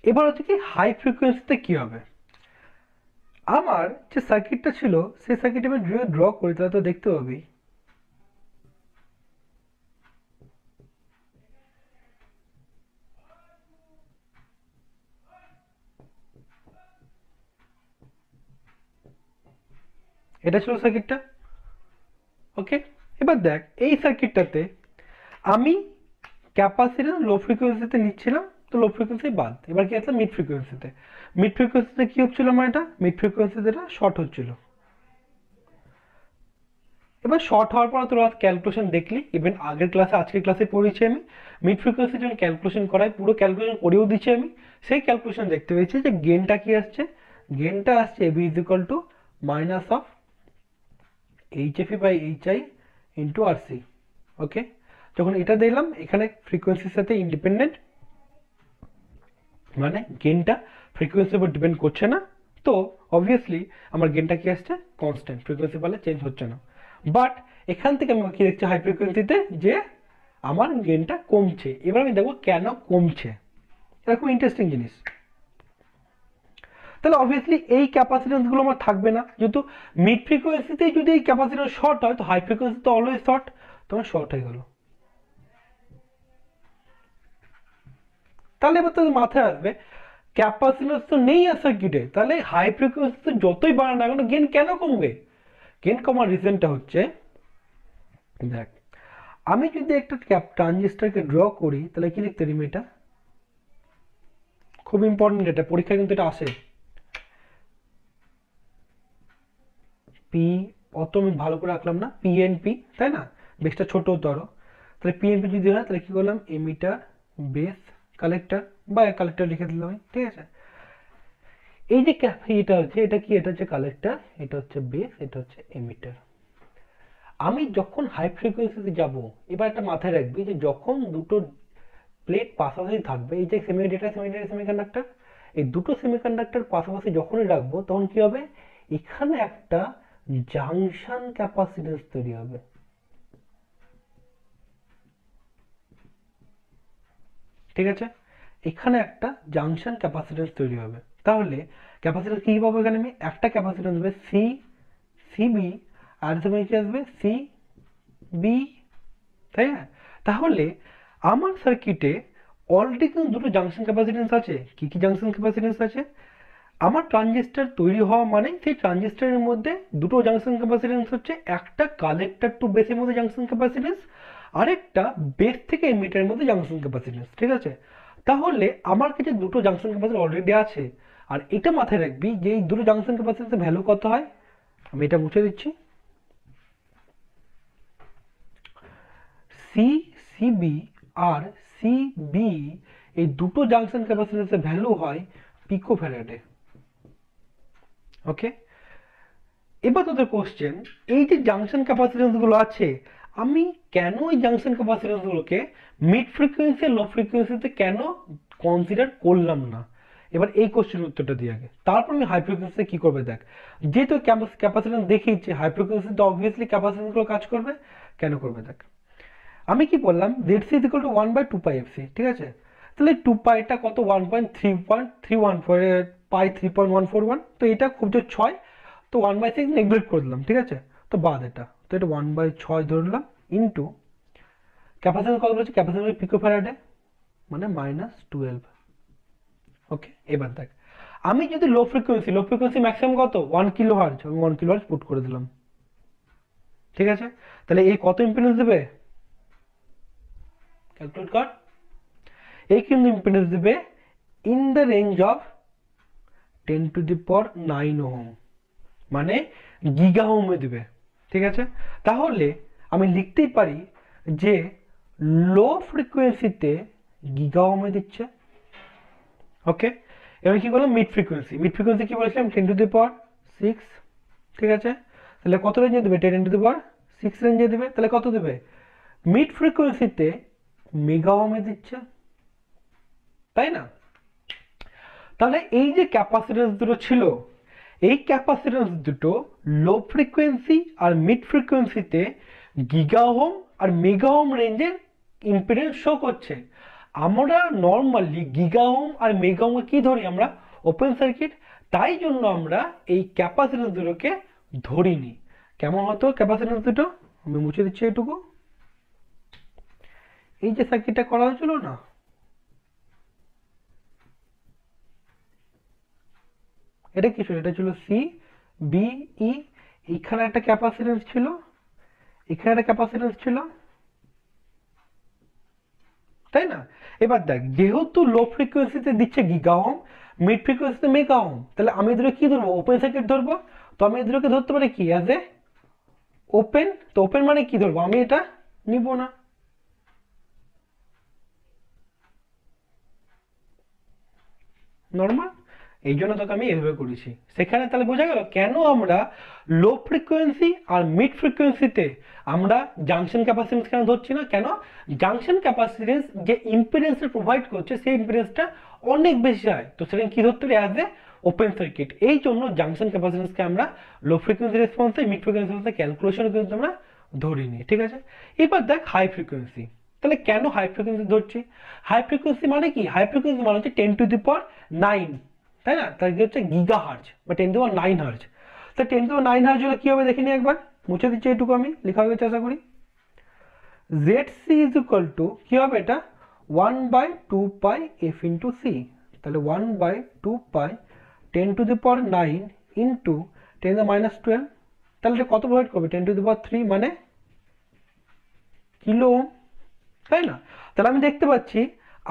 এবার হচ্ছে কি হাই ফ্রিকোয়েন্সিতে কি হবে। আমার যে সার্কিটটা ছিল সেই সার্কিট আমি ড্র করি, তাহলে তো দেখতে পাবি এটা ছিল সার্কিটটা। ওকে, এবার দেখ এই সার্কিটটাতে আমি ক্যাপাসিট্যান্স লো ফ্রিকোয়েন্সিতে নিচ্ছিলাম, তো লো ফ্রিকোয়েন্সি বাদ। এবার কি আসলে মিড ফ্রিকোয়েন্সিতে, মিড ফ্রিকোয়েন্সিতে কি হচ্ছিল, আমার এটা মিড ফ্রিকোয়েন্সিতে এটা শর্ট হচ্ছিল। এবার শর্ট হওয়ার পর তোরা ক্যালকুলেশন দেখলি, ইভেন আগের ক্লাসে আজকের ক্লাসে পড়েছি আমি মিড ফ্রিকোয়েন্সি যখন ক্যালকুলেশন করাই, পুরো ক্যালকুলেশন করেও দিচ্ছি আমি। সেই ক্যালকুলেশন দেখতে পেয়েছি যে গেনটা কি আসছে, গেনটা আসছে AB is equal to minus of HFE by HI into RC. Okay, যখন এটা দিলাম এখানে ফ্রিকোয়েন্সির সাথে ইন্ডিপেন্ডেন্ট, মানে গেনটা ফ্রিকোয়েন্সির উপর ডিপেন্ড করছে না, তো অবভিয়াসলি আমার গেনটা কি আসছে, কনস্ট্যান্ট, ফ্রিকোয়েন্সি বলে চেঞ্জ হচ্ছে না। বাট এখান থেকে আমি কি দেখছি হাই ফ্রিকোয়েন্সিতে যে আমার গেনটা কমছে। এবার আমি দেখবো কেন কমছে, এটা খুব ইন্টারেস্টিং জিনিস। তাহলে অবভিয়াসলি এই ক্যাপাসিটেন্স গুলো আমার থাকবে না, যেহেতু মিড ফ্রিকোয়েন্সিতেই যদি এই ক্যাপাসিটেন্স শর্ট হয়, তো হাই ফ্রিকোয়েন্সি তো অলওয়েজ শর্ট, তোমার শর্ট হয়ে গেল। তাহলে এবার তো মাথায় আসবে ক্যাপাসিট্যান্স তো নেই আর সার্কিটে, তাহলে হাই ফ্রিকোয়েন্সি তো যতই বাড়ানো না কেন গেন কেন কমবে। গেন কমার রিজনটা হচ্ছে, দেখ আমি যদি একটা ট্রানজিস্টরকে ড্র করি তাহলে কি লিখতে পারি, এটা খুব ইম্পর্টেন্ট, এটা পরীক্ষায় কিন্তু এটা আসে। পি অত আমি ভালো করে রাখলাম না, পিএনপি, তাই না, বেসটা ছোট হতো আরো। তাহলে পিএনপি যদি হয় তাহলে কি করলাম, এমিটার বেস কালেক্টর, বা কালেক্টর লিখে দিলাম আমি, ঠিক আছে। এই যে এটা হচ্ছে, এটা কি, এটা হচ্ছে কালেক্টর, এটা হচ্ছে বেস, এটা হচ্ছে এমিটার। আমি যখন হাই ফ্রিকোয়েন্সিতে যাব, এবার একটা মাথায় রাখবি যে যখন দুটো প্লেট পাশাপাশি থাকবে, এই যে সেমিকন্ডাক্টর, এই দুটো সেমিকন্ডাক্টর পাশাপাশি যখনই রাখবো তখন কি হবে, এখানে একটা জাংশন ক্যাপাসিট্যান্স তৈরি হবে। ঠিক আছে, এখানে একটা জাংশন ক্যাপাসিট্যান্স তৈরি হবে। তাহলে ক্যাপাসিট্যান্স কি পাবো, এখানে আমি একটা ক্যাপাসিট্যান্স হবে সি সিবি, আর সময় কি আসবে সি বি, তাই না? তাহলে আমার সার্কিটে অলরেডি কিন্তু দুটো জাংশন ক্যাপাসিট্যান্স আছে। কি কি জাংশন ক্যাপাসিট্যান্স আছে, আমার ট্রানজিস্টর তৈরি হওয়া মানে সেই ট্রানজিস্টরের মধ্যে দুটো জাংশন ক্যাপাসিটেন্স হচ্ছে, একটা কালেক্টর টু বেসের মধ্যে জাংশন ক্যাপাসিটেন্স, আরেকটা বেস থেকে এমিটারের মধ্যে জাংশন ক্যাপাসিটেন্স, ঠিক আছে? তাহলে আমার কাছে দুটো জাংশন ক্যাপাসিটর অলরেডি আছে, আর এটা মাথায় রাখবি যে এই দুটো জাংশন ক্যাপাসিটেন্সের ভ্যালু কত হয়। আমি এটা মুছে দিচ্ছি। সিবি আর সিবি এই দুটো জাংশন ক্যাপাসিটেন্সের ভ্যালু হয় পিকোফ্যারাডে। ওকে, এবার তোদের কোশ্চেন, এই যে জাংশন ক্যাপাসিটেন্স গুলো আছে, আমি কেন এই জাংশন ক্যাপাসিটেন্স গুলোকে মিড ফ্রিকোয়েন্সি লো ফ্রিকোয়েন্সিতে কেন কনসিডার করলাম না? এবার এই কোশ্চেনের উত্তরটা দিয়ে আগে, তারপর আমি হাই ফ্রিকোয়েন্সিতে কি করবে দেখ। যেহেতু ক্যাপাসিটেন্স দেখিয়েছি, হাই ফ্রিকোয়েন্সিতে অবভিয়াসলি ক্যাপাসিটেন্স গুলো কাজ করবে। কেন করবে দেখ, আমি কি বললাম ZC is equal two 1/2πfc, ঠিক আছে? তাহলে 2πটা কত, 1.314 পাই 3.141, তো এটা খুব জোর 6, তো 1/6 নেগলেক্ট করে দিলাম, ঠিক আছে? তো বাদ এটা, তো এটা 1/6 ধরলাম, ইন্টু ক্যাপাসিটেন্স কত বলেছে, ক্যাপাসিটেন্স পিকোফ্যারাডে মানে -12। ওকে, এবার দেখ, আমি যদি লো ফ্রিকোয়েন্সি ম্যাক্সিমাম কত 1 কিলো হার্জ, আমি 1 কিলো হার্জ পুট করে দিলাম, ঠিক আছে? তাহলে এই কত ইম্পিডেন্স দেবে, ক্যালকুলেট কর। এই কিন্তু ইম্পিডেন্স দেবে in the range of 10⁹ ohm, মানে গিগা ওহমে দেবে, ঠিক আছে? তাহলে আমি লিখতেই পারি যে লো ফ্রিকোয়েন্সিতে গিগা ওহমে দিচ্ছে। ওকে, এবার কি করলাম, মিড ফ্রিকোয়েন্সি কি বলেছিলাম 10⁶, ঠিক আছে? তাহলে কত রেঞ্জে দেবে, 10⁶ রেঞ্জে দেবে, তাহলে কত দেবে, মিড ফ্রিকোয়েন্সিতে মেগা ওহমে দিচ্ছে, তাই না? তাহলে এই যে ক্যাপাসিটেন্স দুটো ছিল, এই ক্যাপাসিটেন্স দুটো লো ফ্রিকোয়েন্সি আর মিড ফ্রিকোয়েন্সিতে গিগা ওহম আর মেগা ওহম রেঞ্জের ইম্পিডেন্স শো করছে। আমরা নর্মালি গিগা ওহম আর মেগা ওহম কি ধরি, আমরা ওপেন সার্কিট, তাই জন্য আমরা এই ক্যাপাসিটেন্স দুটোকে ধরিনি। কেমন হতো ক্যাপাসিটেন্স দুটো, আমি মুছে দিচ্ছি এটুকু। এই যে সার্কিটটা করা হয়েছিল না, এটা কি ছিল, এটা ছিল সি বি ই, এখানে একটা ক্যাপাসিটেন্স ছিল, এখানে একটা ক্যাপাসিটেন্স ছিল, তাই না? এবার দেখ, যেহেতু লো ফ্রিকোয়েন্সিতে দিচ্ছে গিগা ওহম, মিড ফ্রিকোয়েন্সিতে মেগা ওহম, তাহলে আমি এদের কি ধরবো, ওপেন সার্কিট ধরবো। তো আমি এদেরকে ধরতে পারি কি, অ্যাজ এ ওপেন। তো ওপেন মানে কি ধরবো, আমি এটা নিব না। নর্মাল, এই জন্য তোকে আমি এভাবে করেছি। সেখানে তাহলে বোঝা গেল কেন আমরা লো ফ্রিকোয়েন্সি আর মিড ফ্রিকোয়েন্সিতে আমরা জাংশন ক্যাপাসিটেন্স কেন ধরছি না। কেন, জাংশন ক্যাপাসিটেন্স যে ইম্পিডেন্সটা প্রোভাইড করছে সেই ইম্পিডেন্সটা অনেক বেশি হয়, তো সেখানে কি ধরতে হবে, অ্যাজ এ ওপেন সার্কিট। এই জন্য জাংশন ক্যাপাসিটেন্সকে আমরা লো ফ্রিকোয়েন্সি রেসপন্সে, মিড ফ্রিকোয়েন্সি রেসপন্সে ক্যালকুলেশন কিন্তু আমরা ধরিনি, ঠিক আছে? এবার দেখ হাই ফ্রিকোয়েন্সি, তাহলে কেন হাই ফ্রিকোয়েন্সি ধরছি? হাই ফ্রিকোয়েন্সি মানে কি, হাই ফ্রিকোয়েন্সি মানে হচ্ছে 10⁹, তাই না? তার হচ্ছে গিগা হার্জ বা 10⁹ হার্জ। তো 10⁹ হার্জ হলে কি হবে দেখে নি একবার, মুছে দিচ্ছি এটুকু, আমি লেখা হয়ে গেছে আশা করি। ZC ইজ ইকুয়াল টু কি হবে, এটা 1/2πf ইন্টু সি, তাহলে 1/2π 10⁹ ইন্টু 10⁻², তাহলে এটা কত প্রোভাইড করবে, 10⁻³ মানে কিলো ওহম, তাই না? তাহলে আমি দেখতে পাচ্ছি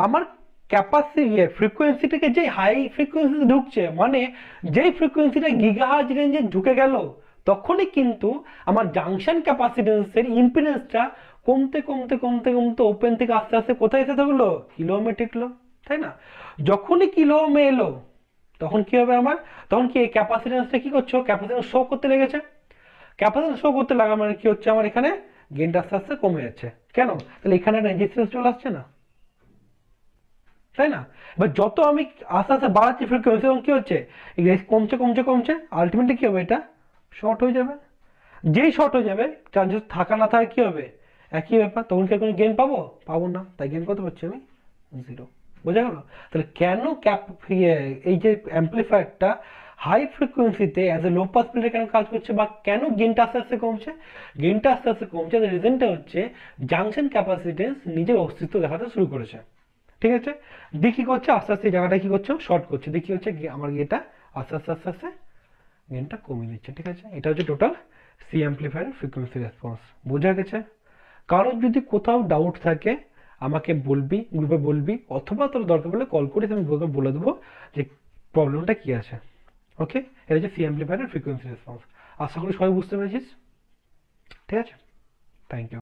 আমার ক্যাপাসিটি ফ্রিকোয়েন্সিটাকে যে হাই ফ্রিকোয়েন্সি ঢুকছে, মানে যেই ফ্রিকোয়েন্সিটা গিগাহার্জ রেঞ্জে ঢুকে গেল, তখনই কিন্তু আমার জাংশন ক্যাপাসিটেন্সের ইম্পিডেন্সটা কমতে কমতে কমতে কমতে ওপেন থেকে আস্তে আস্তে কোথায় এসে থাকলো, কিলো ওহমে টিকলো, তাই না? যখনই কিলো ওহমে এলো, তখন কি হবে আমার, তখন কি ক্যাপাসিটেন্সটা কি করছো, ক্যাপাসিটেন্স শো করতে লেগেছে। ক্যাপাসিটেন্স শো করতে লাগা মানে কি হচ্ছে, আমার এখানে গেইনটা আস্তে আস্তে কমে যাচ্ছে। কেন, তাহলে এখানে রেজিস্ট্যান্স চলে আসছে না, তাই না? এবার যত আমি আস্তে আস্তে বাড়াচ্ছি ফ্রিকোয়েন্সি, তখন কি হচ্ছে, কমছে কমছে কমছে, আলটিমেটলি কি হবে, এটা শর্ট হয়ে যাবে। যেই শর্ট হয়ে যাবে, চার্জেস থাকা না থাকা কি হবে, একই ব্যাপার, তখন কি কোনো গেইন পাবো, পাবো না, তাই গেইন কত পাচ্ছি আমি, 0। বোঝা গেল? তাহলে কেন এই যে অ্যাম্পলিফায়ারটা হাই ফ্রিকোয়েন্সিতে as a low pass filter কেন কাজ করছে, বা কেন গেইনটা আস্তে আস্তে কমছে, গেইনটা আস্তে আস্তে কমছে, তার রিজনটা হচ্ছে জাংশন ক্যাপাসিটেন্স নিজের অস্তিত্ব দেখাতে শুরু করেছে, ঠিক আছে? দেখি করছে আস্তে আস্তে জায়গাটা কি করছে, শর্ট করছে, দেখি হচ্ছে আমার এটা আস্তে আস্তে আস্তে আস্তে গেনটা কমিয়ে দিচ্ছে, ঠিক আছে? এটা হচ্ছে টোটাল সি অ্যাম্পলিফায়ারের ফ্রিকোয়েন্সি রেসপন্স। বোঝা গেছে? কারোর যদি কোথাও ডাউট থাকে আমাকে বলবি, গ্রুপে বলবি, অথবা তোর দরকার পড়লে কল করিস, আমি বলে দেবো যে প্রবলেমটা কি আছে। ওকে, এটা হচ্ছে সি অ্যাম্পলিফায়ারের ফ্রিকোয়েন্সি রেসপন্স। আশা করি সবাই বুঝতে পেরেছিস, ঠিক আছে? Thank you.